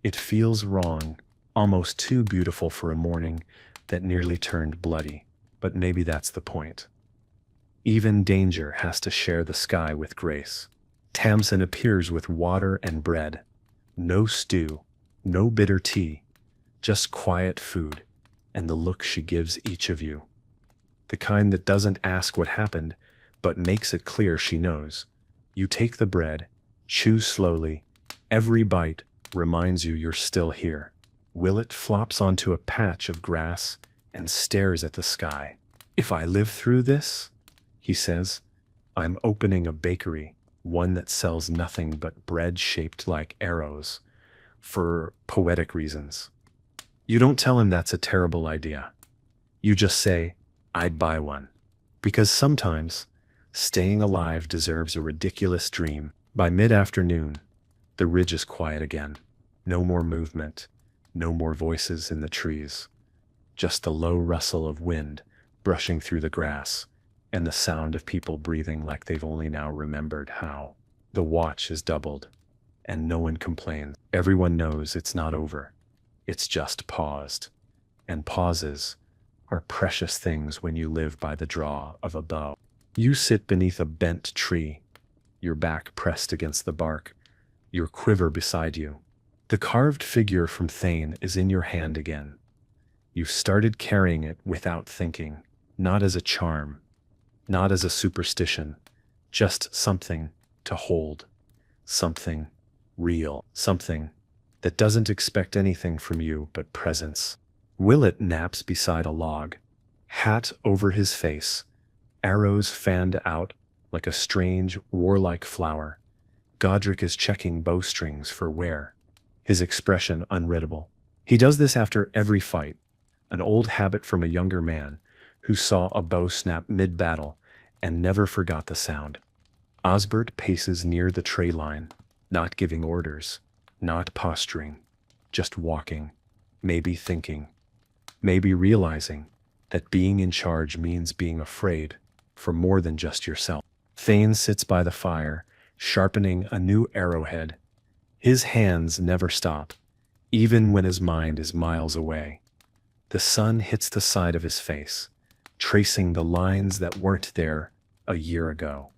It feels wrong, almost too beautiful for a morning that nearly turned bloody, but maybe that's the point. Even danger has to share the sky with grace. Tamsin appears with water and bread. No stew, no bitter tea, just quiet food, and the look she gives each of you. The kind that doesn't ask what happened, but makes it clear she knows. You take the bread, chew slowly. Every bite reminds you you're still here. Willett flops onto a patch of grass and stares at the sky. If I live through this, he says, I'm opening a bakery, one that sells nothing but bread shaped like arrows, for poetic reasons. You don't tell him that's a terrible idea. You just say, I'd buy one. Because sometimes, staying alive deserves a ridiculous dream. By mid-afternoon, the ridge is quiet again. No more movement, no more voices in the trees. Just the low rustle of wind brushing through the grass, and the sound of people breathing like they've only now remembered how. The watch is doubled, and no one complains. Everyone knows it's not over. It's just paused. And pauses are precious things when you live by the draw of a bow. You sit beneath a bent tree, your back pressed against the bark, your quiver beside you. The carved figure from Thane is in your hand again. You've started carrying it without thinking, not as a charm, not as a superstition, just something to hold, something real, something that doesn't expect anything from you but presence. Willet naps beside a log, hat over his face, arrows fanned out like a strange, warlike flower. Godric is checking bowstrings for wear, his expression unreadable. He does this after every fight, an old habit from a younger man who saw a bow snap mid-battle and never forgot the sound. Osbert paces near the tray line, not giving orders, not posturing, just walking, maybe thinking, maybe realizing that being in charge means being afraid for more than just yourself. Thane sits by the fire, sharpening a new arrowhead. His hands never stop, even when his mind is miles away. The sun hits the side of his face, tracing the lines that weren't there a year ago.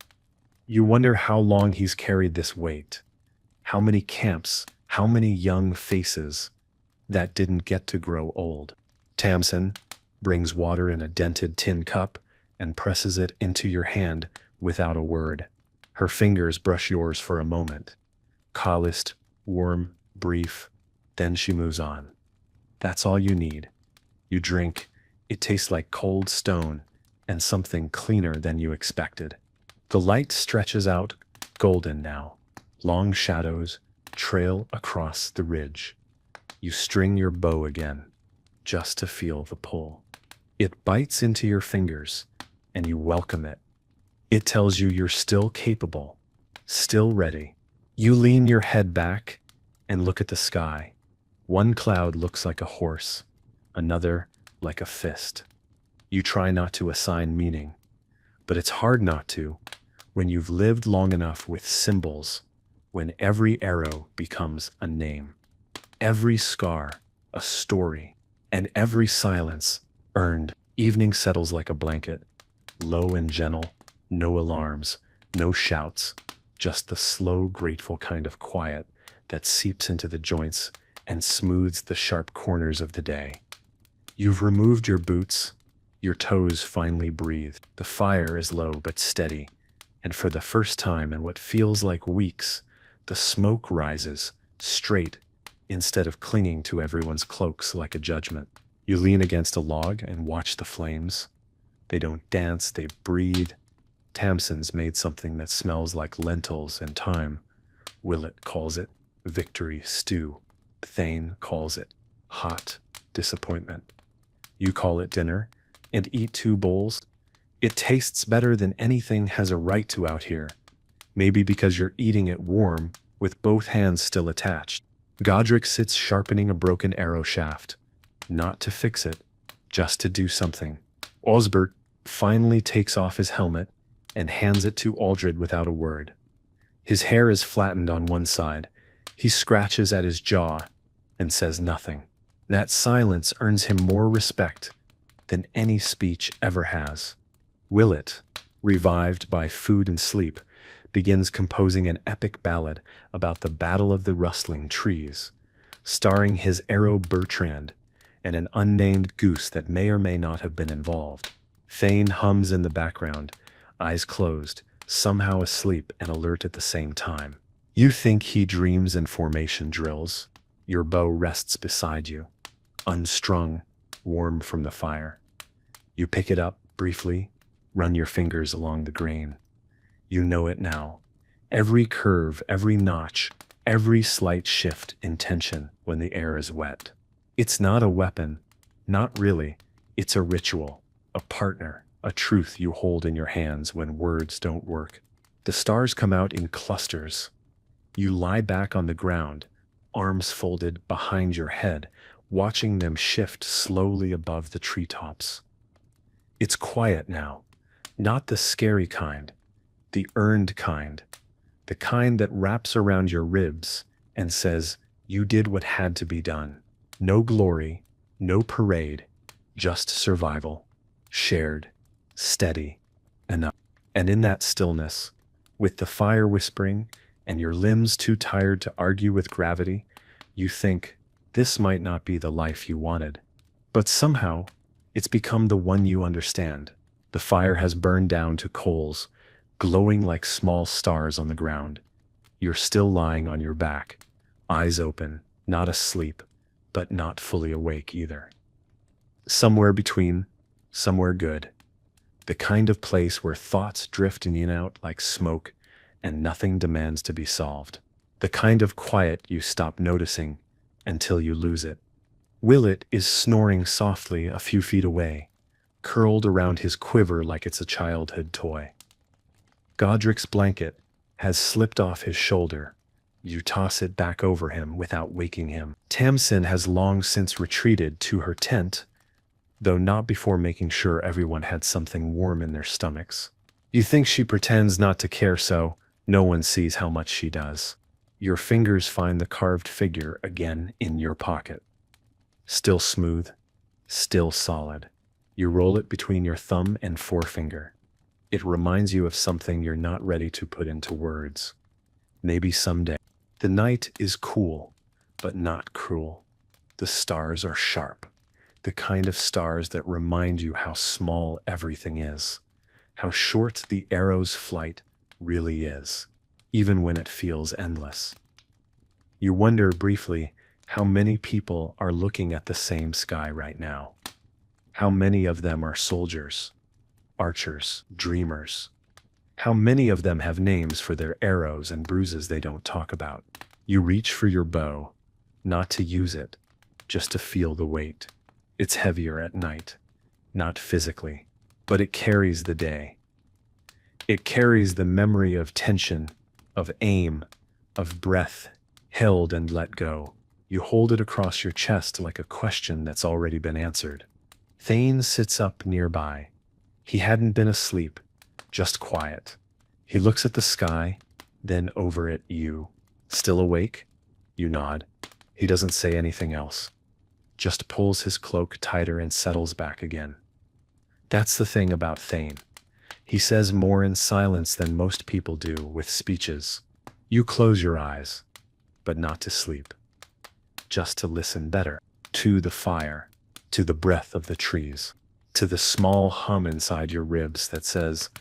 You wonder how long he's carried this weight, how many camps, how many young faces that didn't get to grow old. Tamsin brings water in a dented tin cup and presses it into your hand without a word. Her fingers brush yours for a moment. Calloused, warm, brief, then she moves on. That's all you need. You drink, it tastes like cold stone and something cleaner than you expected. The light stretches out, golden now. Long shadows trail across the ridge. You string your bow again, just to feel the pull. It bites into your fingers, and you welcome it. It tells you you're still capable, still ready. You lean your head back and look at the sky. One cloud looks like a horse, another like a fist. You try not to assign meaning, but it's hard not to when you've lived long enough with symbols, when every arrow becomes a name, every scar a story, and every silence earned. Evening settles like a blanket, low and gentle, no alarms, no shouts, just the slow, grateful kind of quiet that seeps into the joints and smooths the sharp corners of the day. You've removed your boots, your toes finally breathe. The fire is low but steady, and for the first time in what feels like weeks, the smoke rises, straight, instead of clinging to everyone's cloaks like a judgment. You lean against a log and watch the flames. They don't dance, they breathe. Tamsin's made something that smells like lentils and thyme. Willett calls it victory stew. Thane calls it hot disappointment. You call it dinner and eat 2 bowls. It tastes better than anything has a right to out here. Maybe because you're eating it warm, with both hands still attached. Godric sits sharpening a broken arrow shaft. Not to fix it, just to do something. Osbert finally takes off his helmet and hands it to Aldred without a word. His hair is flattened on one side. He scratches at his jaw and says nothing. That silence earns him more respect than any speech ever has. Willett, revived by food and sleep, begins composing an epic ballad about the Battle of the Rustling Trees, starring his arrow Bertrand and an unnamed goose that may or may not have been involved. Thane hums in the background, eyes closed, somehow asleep and alert at the same time. You think he dreams in formation drills. Your bow rests beside you, unstrung, warm from the fire. You pick it up briefly, run your fingers along the grain. You know it now. Every curve, every notch, every slight shift in tension when the air is wet. It's not a weapon, not really. It's a ritual, a partner, a truth you hold in your hands when words don't work. The stars come out in clusters. You lie back on the ground, arms folded behind your head, watching them shift slowly above the treetops. It's quiet now, not the scary kind, the earned kind, the kind that wraps around your ribs and says, you did what had to be done. No glory, no parade, just survival, shared, steady, enough. And in that stillness, with the fire whispering and your limbs too tired to argue with gravity, you think, this might not be the life you wanted. But somehow, it's become the one you understand. The fire has burned down to coals, glowing like small stars on the ground. You're still lying on your back, eyes open, not asleep, but not fully awake either. Somewhere between, somewhere good. The kind of place where thoughts drift in and out like smoke and nothing demands to be solved. The kind of quiet you stop noticing until you lose it. Willet is snoring softly a few feet away, curled around his quiver like it's a childhood toy. Godric's blanket has slipped off his shoulder. You toss it back over him without waking him. Tamsin has long since retreated to her tent, though not before making sure everyone had something warm in their stomachs. You think she pretends not to care so no one sees how much she does. Your fingers find the carved figure again in your pocket. Still smooth, still solid. You roll it between your thumb and forefinger. It reminds you of something you're not ready to put into words. Maybe someday. The night is cool, but not cruel. The stars are sharp. The kind of stars that remind you how small everything is, how short the arrow's flight really is, even when it feels endless. You wonder briefly how many people are looking at the same sky right now. How many of them are soldiers, archers, dreamers. How many of them have names for their arrows and bruises they don't talk about. You reach for your bow, not to use it, just to feel the weight. It's heavier at night, not physically, but it carries the day. It carries the memory of tension, of aim, of breath, held and let go. You hold it across your chest like a question that's already been answered. Thane sits up nearby. He hadn't been asleep, just quiet. He looks at the sky, then over at you. Still awake? You nod. He doesn't say anything else. Just pulls his cloak tighter and settles back again. That's the thing about Thane. He says more in silence than most people do with speeches. You close your eyes, but not to sleep. Just to listen better. To the fire, to the breath of the trees, to the small hum inside your ribs that says,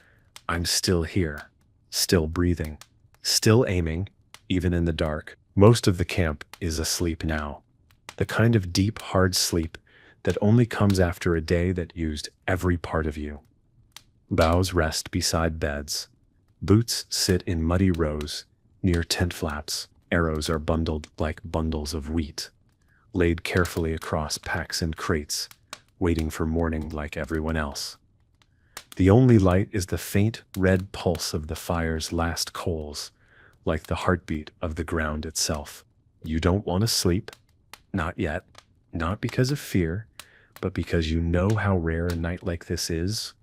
I'm still here, still breathing, still aiming, even in the dark. Most of the camp is asleep now. The kind of deep, hard sleep that only comes after a day that used every part of you. Boughs rest beside beds. Boots sit in muddy rows near tent flaps. Arrows are bundled like bundles of wheat, laid carefully across packs and crates, waiting for morning like everyone else. The only light is the faint red pulse of the fire's last coals, like the heartbeat of the ground itself. You don't want to sleep. Not yet. Not because of fear, but because you know how rare a night like this is,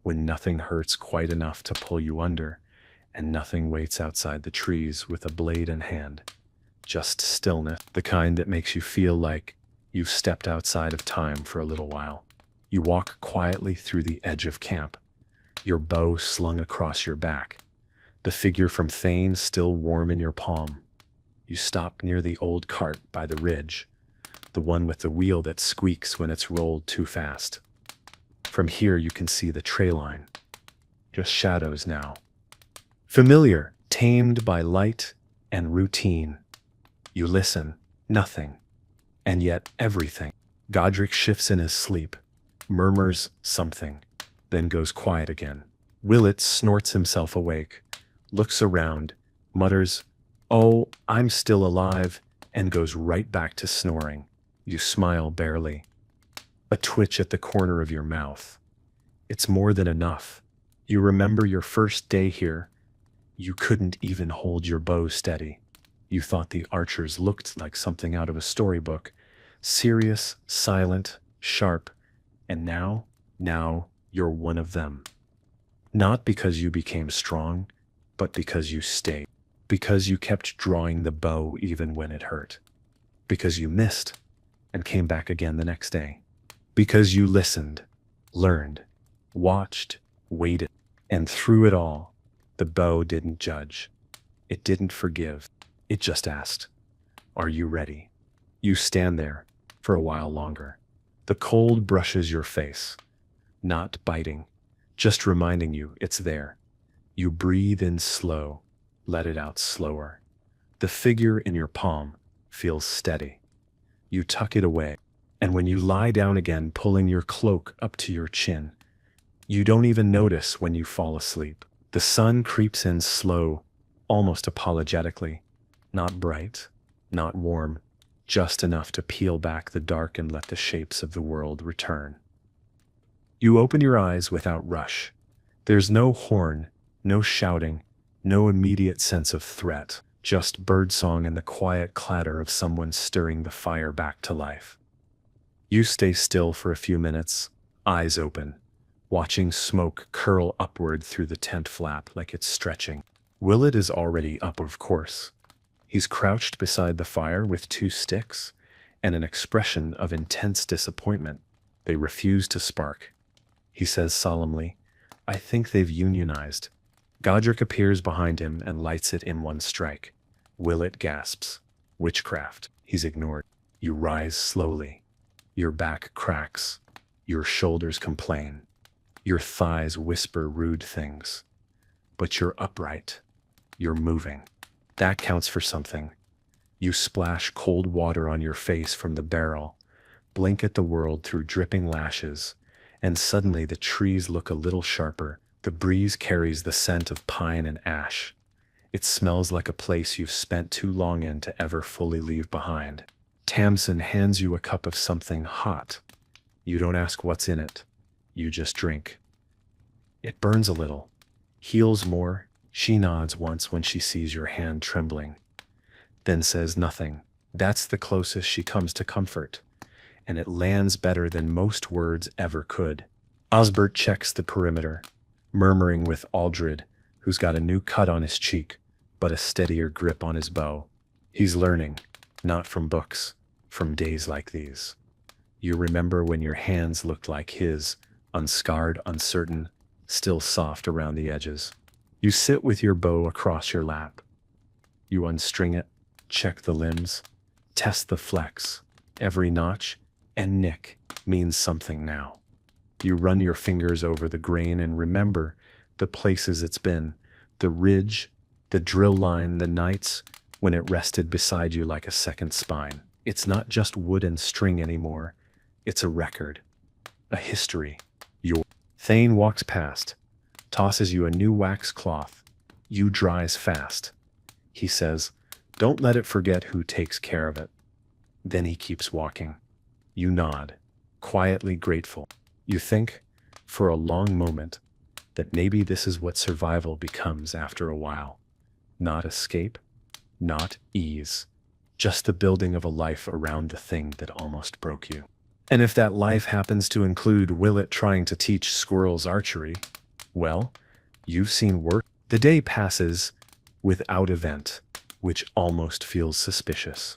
when nothing hurts quite enough to pull you under, and nothing waits outside the trees with a blade in hand. Just stillness, the kind that makes you feel like you've stepped outside of time for a little while. You walk quietly through the edge of camp, your bow slung across your back, the figure from Thane still warm in your palm. You stop near the old cart by the ridge, the one with the wheel that squeaks when it's rolled too fast. From here you can see the tray line, just shadows now. Familiar, tamed by light and routine. You listen, nothing, and yet everything. Godric shifts in his sleep, murmurs something, then goes quiet again. Willet snorts himself awake, looks around, mutters, "Oh, I'm still alive," and goes right back to snoring. You smile barely. A twitch at the corner of your mouth. It's more than enough. You remember your first day here. You couldn't even hold your bow steady. You thought the archers looked like something out of a storybook. Serious, silent, sharp. And now you're one of them. Not because you became strong, but because you stayed. Because you kept drawing the bow even when it hurt. Because you missed and came back again the next day. Because you listened, learned, watched, waited. And through it all, the bow didn't judge. It didn't forgive. It just asked, "Are you ready?" You stand there for a while longer. The cold brushes your face, not biting, just reminding you it's there. You breathe in slow, let it out slower. The figure in your palm feels steady. You tuck it away. And when you lie down again, pulling your cloak up to your chin, you don't even notice when you fall asleep. The sun creeps in slow, almost apologetically, not bright, not warm, just enough to peel back the dark and let the shapes of the world return. You open your eyes without rush. There's no horn, no shouting, no immediate sense of threat, just birdsong and the quiet clatter of someone stirring the fire back to life. You stay still for a few minutes, eyes open, watching smoke curl upward through the tent flap like it's stretching. Willett is already up, of course. He's crouched beside the fire with 2 sticks and an expression of intense disappointment. They refuse to spark. He says solemnly, "I think they've unionized." Godric appears behind him and lights it in one strike. Willett gasps. Witchcraft. He's ignored. You rise slowly. Your back cracks. Your shoulders complain. Your thighs whisper rude things. But you're upright. You're moving. That counts for something. You splash cold water on your face from the barrel, blink at the world through dripping lashes, and suddenly the trees look a little sharper. The breeze carries the scent of pine and ash. It smells like a place you've spent too long in to ever fully leave behind. Tamsin hands you a cup of something hot. You don't ask what's in it. You just drink. It burns a little, heals more. She nods once when she sees your hand trembling, then says nothing. That's the closest she comes to comfort, and it lands better than most words ever could. Osbert checks the perimeter, murmuring with Aldred, who's got a new cut on his cheek, but a steadier grip on his bow. He's learning, not from books, from days like these. You remember when your hands looked like his, unscarred, uncertain, still soft around the edges. You sit with your bow across your lap. You unstring it, check the limbs, test the flex. Every notch and nick means something now. You run your fingers over the grain and remember the places it's been, the ridge, the drill line, the nights when it rested beside you like a second spine. It's not just wood and string anymore. It's a record, a history. Thane walks past, tosses you a new wax cloth. You dries fast. He says, "Don't let it forget who takes care of it." Then he keeps walking. You nod, quietly grateful. You think, for a long moment, that maybe this is what survival becomes after a while. Not escape, not ease, just the building of a life around the thing that almost broke you. And if that life happens to include Willett trying to teach squirrels archery, well, you've seen worse. The day passes without event, which almost feels suspicious.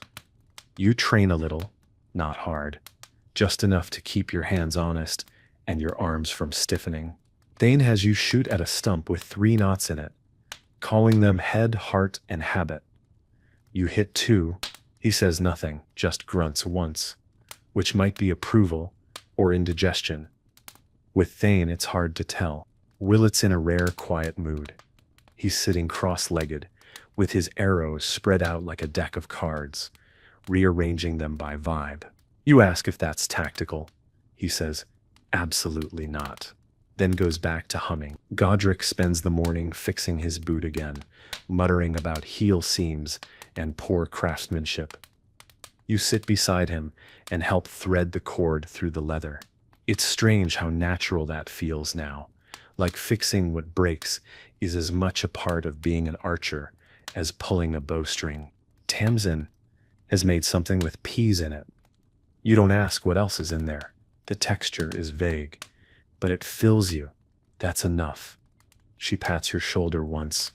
You train a little, not hard, just enough to keep your hands honest and your arms from stiffening. Thane has you shoot at a stump with 3 knots in it, calling them head, heart, and habit. You hit 2. He says nothing, just grunts once, which might be approval or indigestion. With Thane, it's hard to tell. Willett's in a rare, quiet mood. He's sitting cross-legged, with his arrows spread out like a deck of cards, rearranging them by vibe. You ask if that's tactical. He says, "Absolutely not." Then goes back to humming. Godric spends the morning fixing his boot again, muttering about heel seams and poor craftsmanship. You sit beside him and help thread the cord through the leather. It's strange how natural that feels now, like fixing what breaks is as much a part of being an archer as pulling a bowstring. Tamsin has made something with peas in it. You don't ask what else is in there. The texture is vague, but it fills you. That's enough. She pats your shoulder once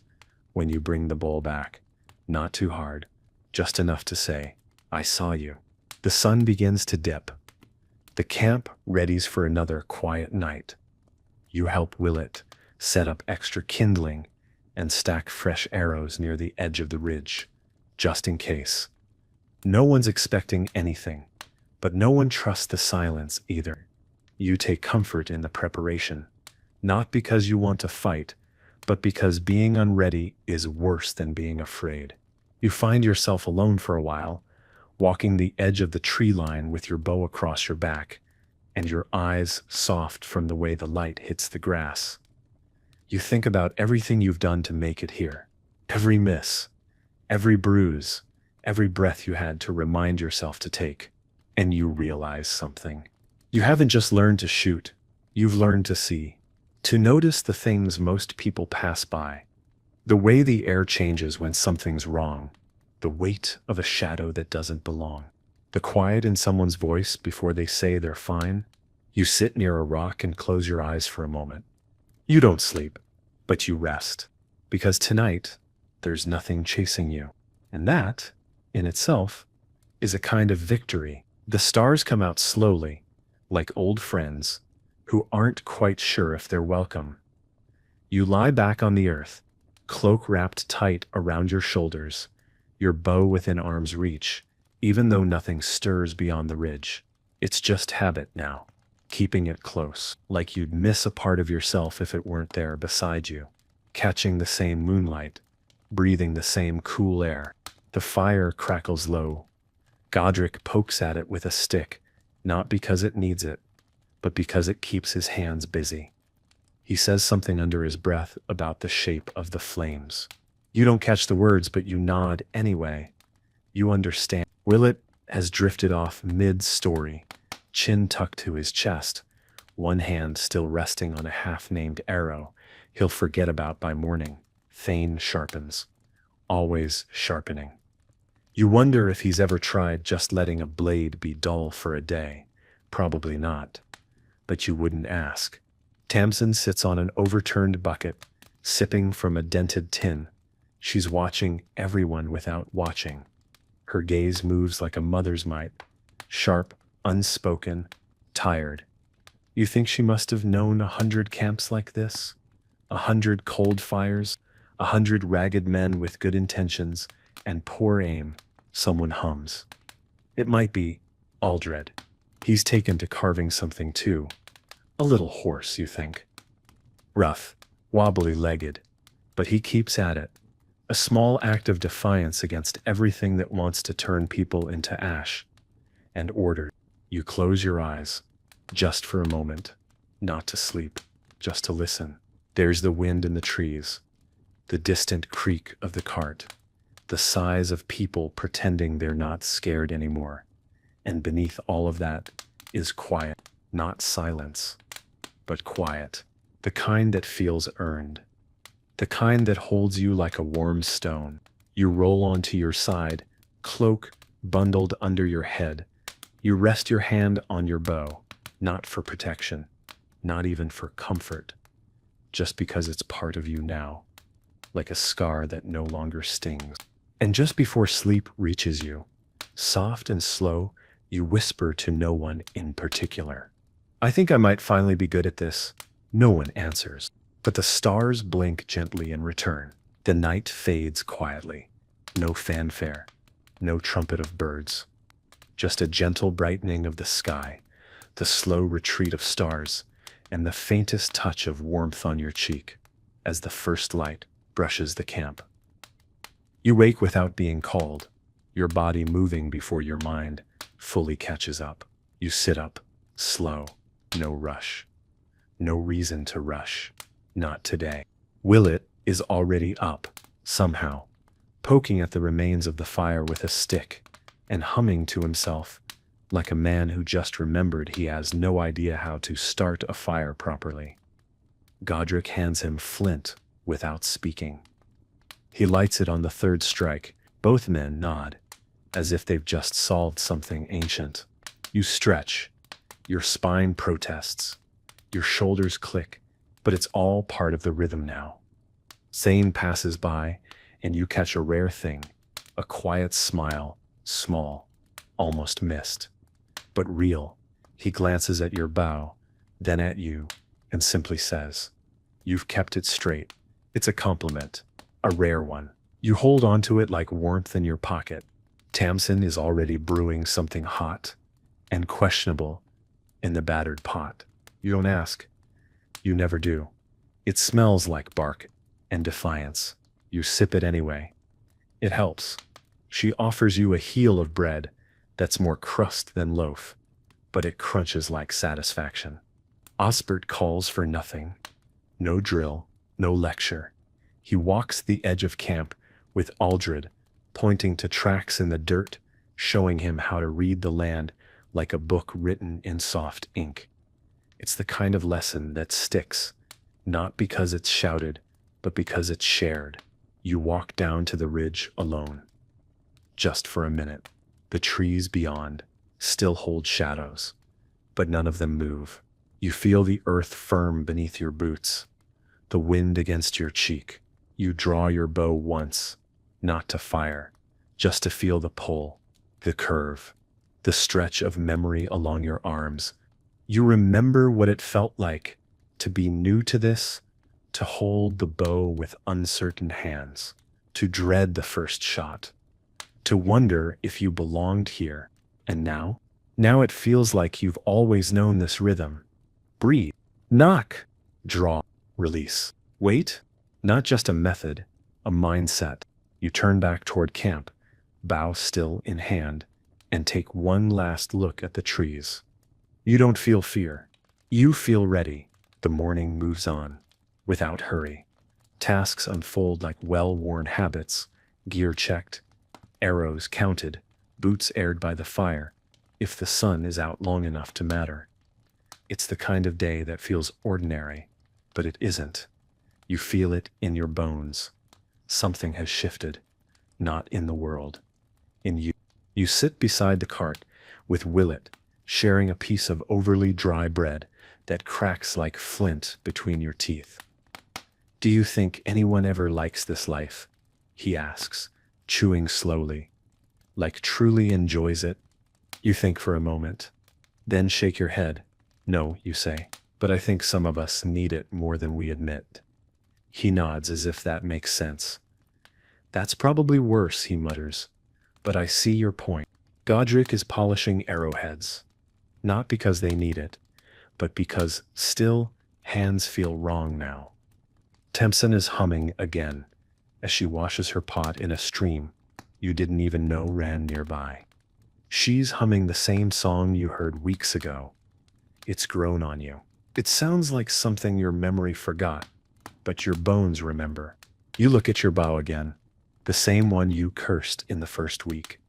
when you bring the bowl back. Not too hard, just enough to say, "I saw you." The sun begins to dip. The camp readies for another quiet night. You help Willett set up extra kindling and stack fresh arrows near the edge of the ridge, just in case. No one's expecting anything, but no one trusts the silence either. You take comfort in the preparation, not because you want to fight, but because being unready is worse than being afraid. You find yourself alone for a while, walking the edge of the tree line with your bow across your back, and your eyes soft from the way the light hits the grass. You think about everything you've done to make it here. Every miss, every bruise, every breath you had to remind yourself to take. And you realize something. You haven't just learned to shoot, you've learned to see. To notice the things most people pass by. The way the air changes when something's wrong. The weight of a shadow that doesn't belong. The quiet in someone's voice before they say they're fine. You sit near a rock and close your eyes for a moment. You don't sleep, but you rest. Because tonight, there's nothing chasing you. And that, in itself, is a kind of victory. The stars come out slowly, like old friends, who aren't quite sure if they're welcome. You lie back on the earth, cloak wrapped tight around your shoulders, your bow within arm's reach, even though nothing stirs beyond the ridge. It's just habit now, keeping it close, like you'd miss a part of yourself if it weren't there beside you, catching the same moonlight, breathing the same cool air. The fire crackles low. Godric pokes at it with a stick, not because it needs it, but because it keeps his hands busy. He says something under his breath about the shape of the flames. You don't catch the words, but you nod anyway. You understand. Willett has drifted off mid-story, chin tucked to his chest, one hand still resting on a half-named arrow he'll forget about by morning. Thane sharpens, always sharpening. You wonder if he's ever tried just letting a blade be dull for a day. Probably not. But you wouldn't ask. Tamsin sits on an overturned bucket, sipping from a dented tin. She's watching everyone without watching. Her gaze moves like a mother's might, sharp, unspoken, tired. You think she must have known 100 camps like this? 100 cold fires, 100 ragged men with good intentions and poor aim. Someone hums. It might be Aldred. He's taken to carving something too. A little hoarse, you think. Rough, wobbly-legged, but he keeps at it. A small act of defiance against everything that wants to turn people into ash. And order. You close your eyes, just for a moment, not to sleep, just to listen. There's the wind in the trees, the distant creak of the cart, the sighs of people pretending they're not scared anymore. And beneath all of that is quiet, not silence, but quiet, the kind that feels earned, the kind that holds you like a warm stone. You roll onto your side, cloak bundled under your head. You rest your hand on your bow, not for protection, not even for comfort, just because it's part of you now, like a scar that no longer stings. And just before sleep reaches you, soft and slow, you whisper to no one in particular. I think I might finally be good at this. No one answers, but the stars blink gently in return. The night fades quietly. No fanfare, no trumpet of birds. Just a gentle brightening of the sky, the slow retreat of stars, and the faintest touch of warmth on your cheek as the first light brushes the camp. You wake without being called, your body moving before your mind fully catches up. You sit up, slow, no rush. No reason to rush. Not today. Willett is already up, somehow, poking at the remains of the fire with a stick and humming to himself like a man who just remembered he has no idea how to start a fire properly. Godric hands him flint without speaking. He lights it on the third strike. Both men nod, as if they've just solved something ancient. You stretch. Your spine protests. Your shoulders click, but it's all part of the rhythm now. Thane passes by, and you catch a rare thing, a quiet smile, small, almost missed, but real. He glances at your bow, then at you, and simply says, "You've kept it straight." It's a compliment, a rare one. You hold onto it like warmth in your pocket. Tamsin is already brewing something hot and questionable in the battered pot. You don't ask. You never do. It smells like bark and defiance. You sip it anyway. It helps. She offers you a heel of bread, that's more crust than loaf, but it crunches like satisfaction. Osbert calls for nothing, no drill, no lecture. He walks the edge of camp with Aldred, pointing to tracks in the dirt, showing him how to read the land like a book written in soft ink. It's the kind of lesson that sticks, not because it's shouted, but because it's shared. You walk down to the ridge alone. Just for a minute. The trees beyond still hold shadows, but none of them move. You feel the earth firm beneath your boots, the wind against your cheek. You draw your bow once, not to fire, just to feel the pull, the curve, the stretch of memory along your arms. You remember what it felt like to be new to this, to hold the bow with uncertain hands, to dread the first shot, to wonder if you belonged here. And now? Now it feels like you've always known this rhythm. Breathe, knock, draw, release. Wait, not just a method, a mindset. You turn back toward camp, bow still in hand, and take one last look at the trees. You don't feel fear. You feel ready. The morning moves on, without hurry. Tasks unfold like well-worn habits, gear checked, arrows counted, boots aired by the fire, if the sun is out long enough to matter. It's the kind of day that feels ordinary, but it isn't. You feel it in your bones. Something has shifted, not in the world, in you. You sit beside the cart with Willett, sharing a piece of overly dry bread that cracks like flint between your teeth. "Do you think anyone ever likes this life?" he asks, chewing slowly. "Like truly enjoys it?" You think for a moment, then shake your head. "No," you say, "but I think some of us need it more than we admit." He nods as if that makes sense. "That's probably worse," he mutters, "but I see your point." Godric is polishing arrowheads, not because they need it, but because still hands feel wrong now. Tempson is humming again as she washes her pot in a stream you didn't even know ran nearby. She's humming the same song you heard weeks ago. It's grown on you. It sounds like something your memory forgot, but your bones remember. You look at your bow again, the same one you cursed in the first week,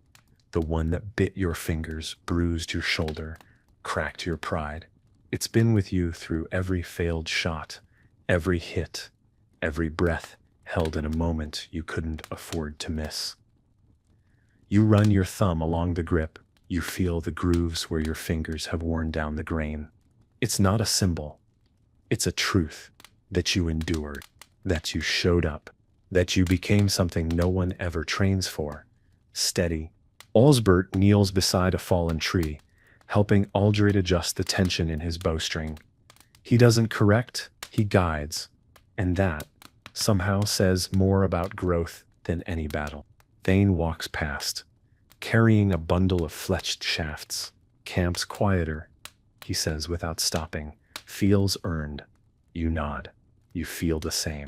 the one that bit your fingers, bruised your shoulder, cracked your pride. It's been with you through every failed shot, every hit, every breath held in a moment you couldn't afford to miss. You run your thumb along the grip, you feel the grooves where your fingers have worn down the grain. It's not a symbol, it's a truth that you endured, that you showed up, that you became something no one ever trains for. Steady. Osbert kneels beside a fallen tree, helping Aldred adjust the tension in his bowstring. He doesn't correct, he guides, and that somehow says more about growth than any battle. Thane walks past, carrying a bundle of fletched shafts. "Camp's quieter," he says without stopping. "Feels earned." You nod. You feel the same.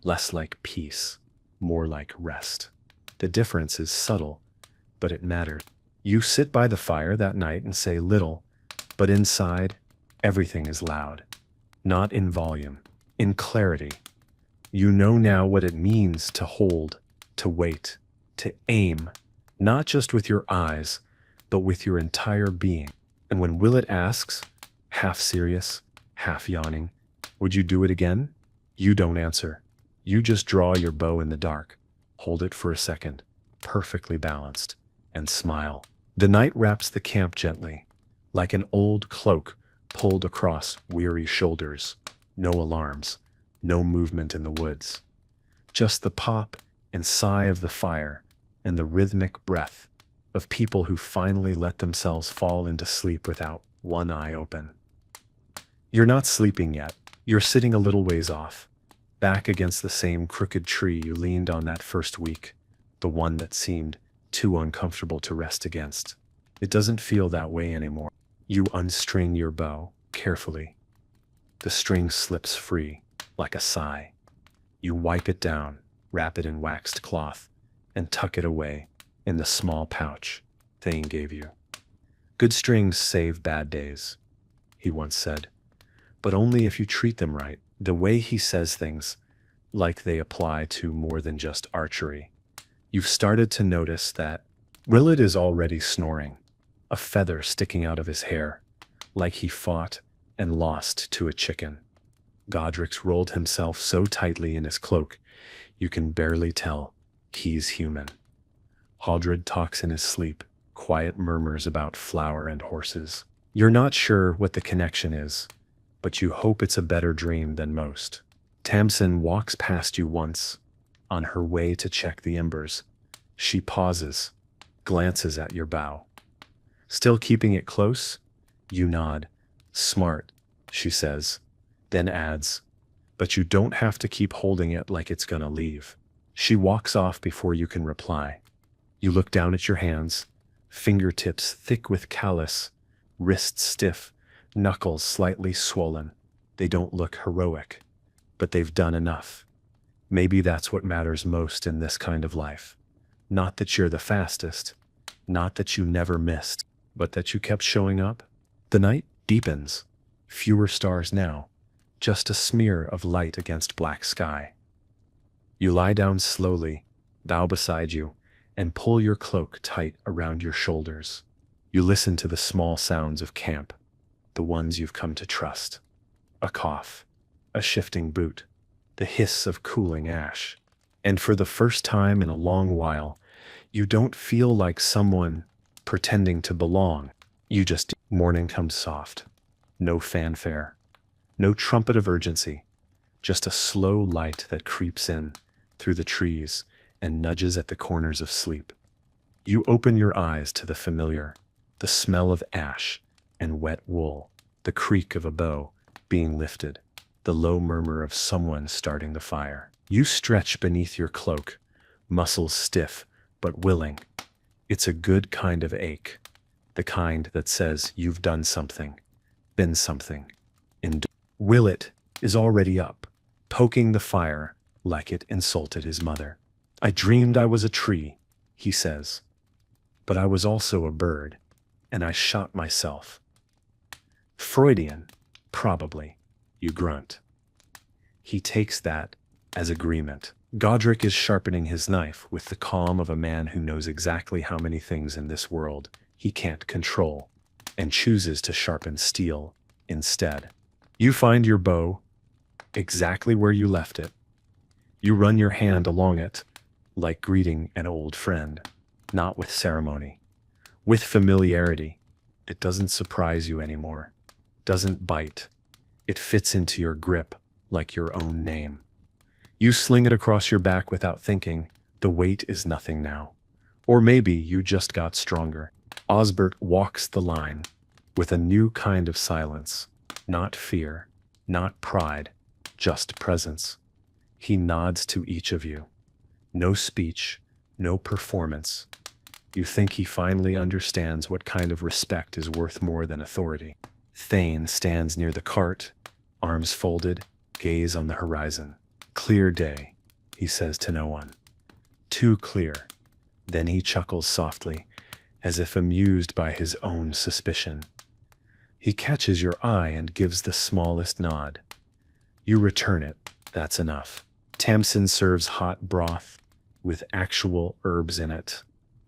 Less like peace, more like rest. The difference is subtle, but it matters. You sit by the fire that night and say little, but inside, everything is loud. Not in volume, in clarity. You know now what it means to hold, to wait, to aim, not just with your eyes, but with your entire being. And when Willett asks, half serious, half yawning, "Would you do it again?" You don't answer. You just draw your bow in the dark, hold it for a second, perfectly balanced, and smile. The night wraps the camp gently, like an old cloak pulled across weary shoulders. No alarms, no movement in the woods. Just the pop and sigh of the fire and the rhythmic breath of people who finally let themselves fall into sleep without one eye open. You're not sleeping yet. You're sitting a little ways off, back against the same crooked tree you leaned on that first week, the one that seemed too uncomfortable to rest against. It doesn't feel that way anymore. You unstring your bow carefully. The string slips free, like a sigh. You wipe it down, wrap it in waxed cloth, and tuck it away in the small pouch Thane gave you. Good strings save bad days, he once said, but only if you treat them right. The way he says things, like they apply to more than just archery. You've started to notice that Willett is already snoring, a feather sticking out of his hair, like he fought and lost to a chicken. Godric's rolled himself so tightly in his cloak, you can barely tell he's human. Haldred talks in his sleep, quiet murmurs about flour and horses. You're not sure what the connection is, but you hope it's a better dream than most. Tamsin walks past you once, on her way to check the embers. She pauses, glances at your bow. Still keeping it close? You nod. Smart, she says, then adds, but you don't have to keep holding it like it's gonna leave. She walks off before you can reply. You look down at your hands, fingertips thick with callus, wrists stiff, knuckles slightly swollen. They don't look heroic, but they've done enough. Maybe that's what matters most in this kind of life. Not that you're the fastest, not that you never missed, but that you kept showing up. The night deepens. Fewer stars now, just a smear of light against black sky. You lie down slowly, thou beside you, and pull your cloak tight around your shoulders. You listen to the small sounds of camp, the ones you've come to trust. A cough, a shifting boot, the hiss of cooling ash. And for the first time in a long while, you don't feel like someone pretending to belong. You just, morning comes soft. No fanfare, no trumpet of urgency, just a slow light that creeps in through the trees and nudges at the corners of sleep. You open your eyes to the familiar, the smell of ash and wet wool, the creak of a bow being lifted, the low murmur of someone starting the fire. You stretch beneath your cloak, muscles stiff but willing. It's a good kind of ache, the kind that says you've done something, been something. Willett is already up, poking the fire like it insulted his mother. I dreamed I was a tree, he says, but I was also a bird, and I shot myself. Freudian, probably, you grunt. He takes that as agreement. Godric is sharpening his knife with the calm of a man who knows exactly how many things in this world he can't control, and chooses to sharpen steel instead. You find your bow exactly where you left it. You run your hand along it, like greeting an old friend, not with ceremony, with familiarity. It doesn't surprise you anymore, doesn't bite. It fits into your grip like your own name. You sling it across your back without thinking. The weight is nothing now. Or maybe you just got stronger. Osbert walks the line with a new kind of silence, not fear, not pride, just presence. He nods to each of you. No speech, no performance. You think he finally understands what kind of respect is worth more than authority. Thane stands near the cart, arms folded, gaze on the horizon. Clear day, he says to no one. Too clear. Then he chuckles softly, as if amused by his own suspicion. He catches your eye and gives the smallest nod. You return it. That's enough. Tamsin serves hot broth with actual herbs in it.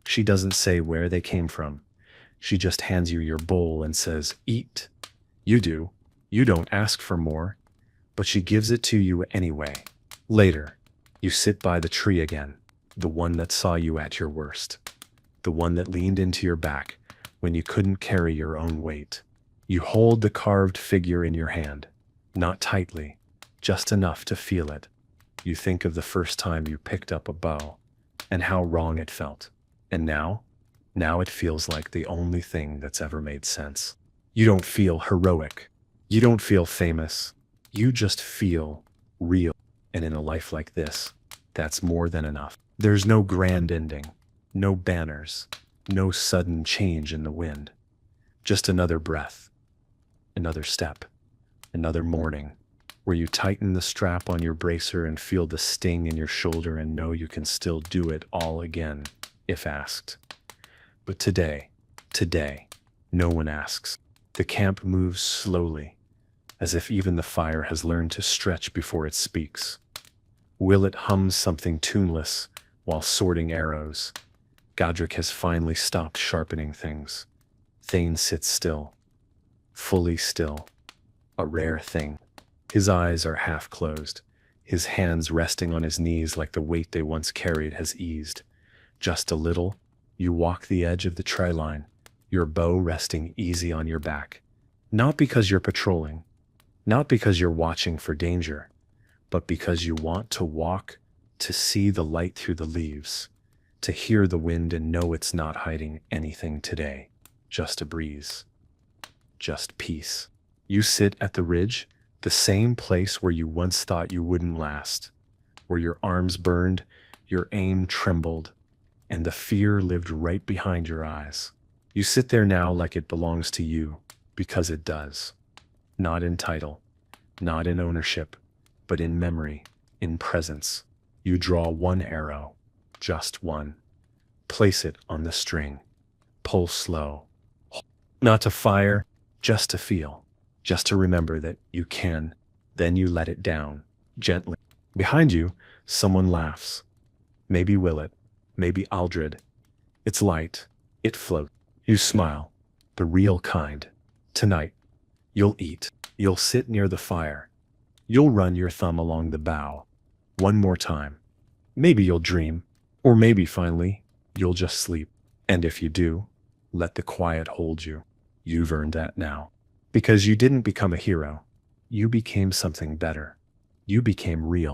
She doesn't say where they came from. She just hands you your bowl and says, eat. You do. You don't ask for more, but she gives it to you anyway. Later, you sit by the tree again, the one that saw you at your worst, the one that leaned into your back when you couldn't carry your own weight. You hold the carved figure in your hand, not tightly, just enough to feel it. You think of the first time you picked up a bow and how wrong it felt. And now it feels like the only thing that's ever made sense. You don't feel heroic. You don't feel famous. You just feel real. And in a life like this, that's more than enough. There's no grand ending, no banners, no sudden change in the wind. Just another breath, another step, another morning, where you tighten the strap on your bracer and feel the sting in your shoulder and know you can still do it all again, if asked. But today, No one asks. The camp moves slowly, as if even the fire has learned to stretch before it speaks. Willett hums something tuneless while sorting arrows. Godric has finally stopped sharpening things. Thane sits still, fully still, a rare thing. His eyes are half closed, his hands resting on his knees like the weight they once carried has eased. Just a little, you walk the edge of the tree line, your bow resting easy on your back. Not because you're patrolling, not because you're watching for danger, but because you want to walk, to see the light through the leaves, to hear the wind and know it's not hiding anything today. Just a breeze. Just peace. You sit at the ridge, the same place where you once thought you wouldn't last, where your arms burned, your aim trembled, and the fear lived right behind your eyes. You sit there now like it belongs to you, because it does. Not in title, not in ownership, but in memory, in presence. You draw one arrow, just one. Place it on the string. Pull slow. Not to fire, just to feel, just to remember that you can. Then you let it down, gently. Behind you, someone laughs. Maybe Willett, maybe Aldred. It's light, it floats. You smile, the real kind. Tonight, you'll eat, you'll sit near the fire. You'll run your thumb along the bough. One more time. Maybe you'll dream, or maybe finally, you'll just sleep. And if you do, let the quiet hold you. You've earned that now. Because you didn't become a hero. You became something better. You became real.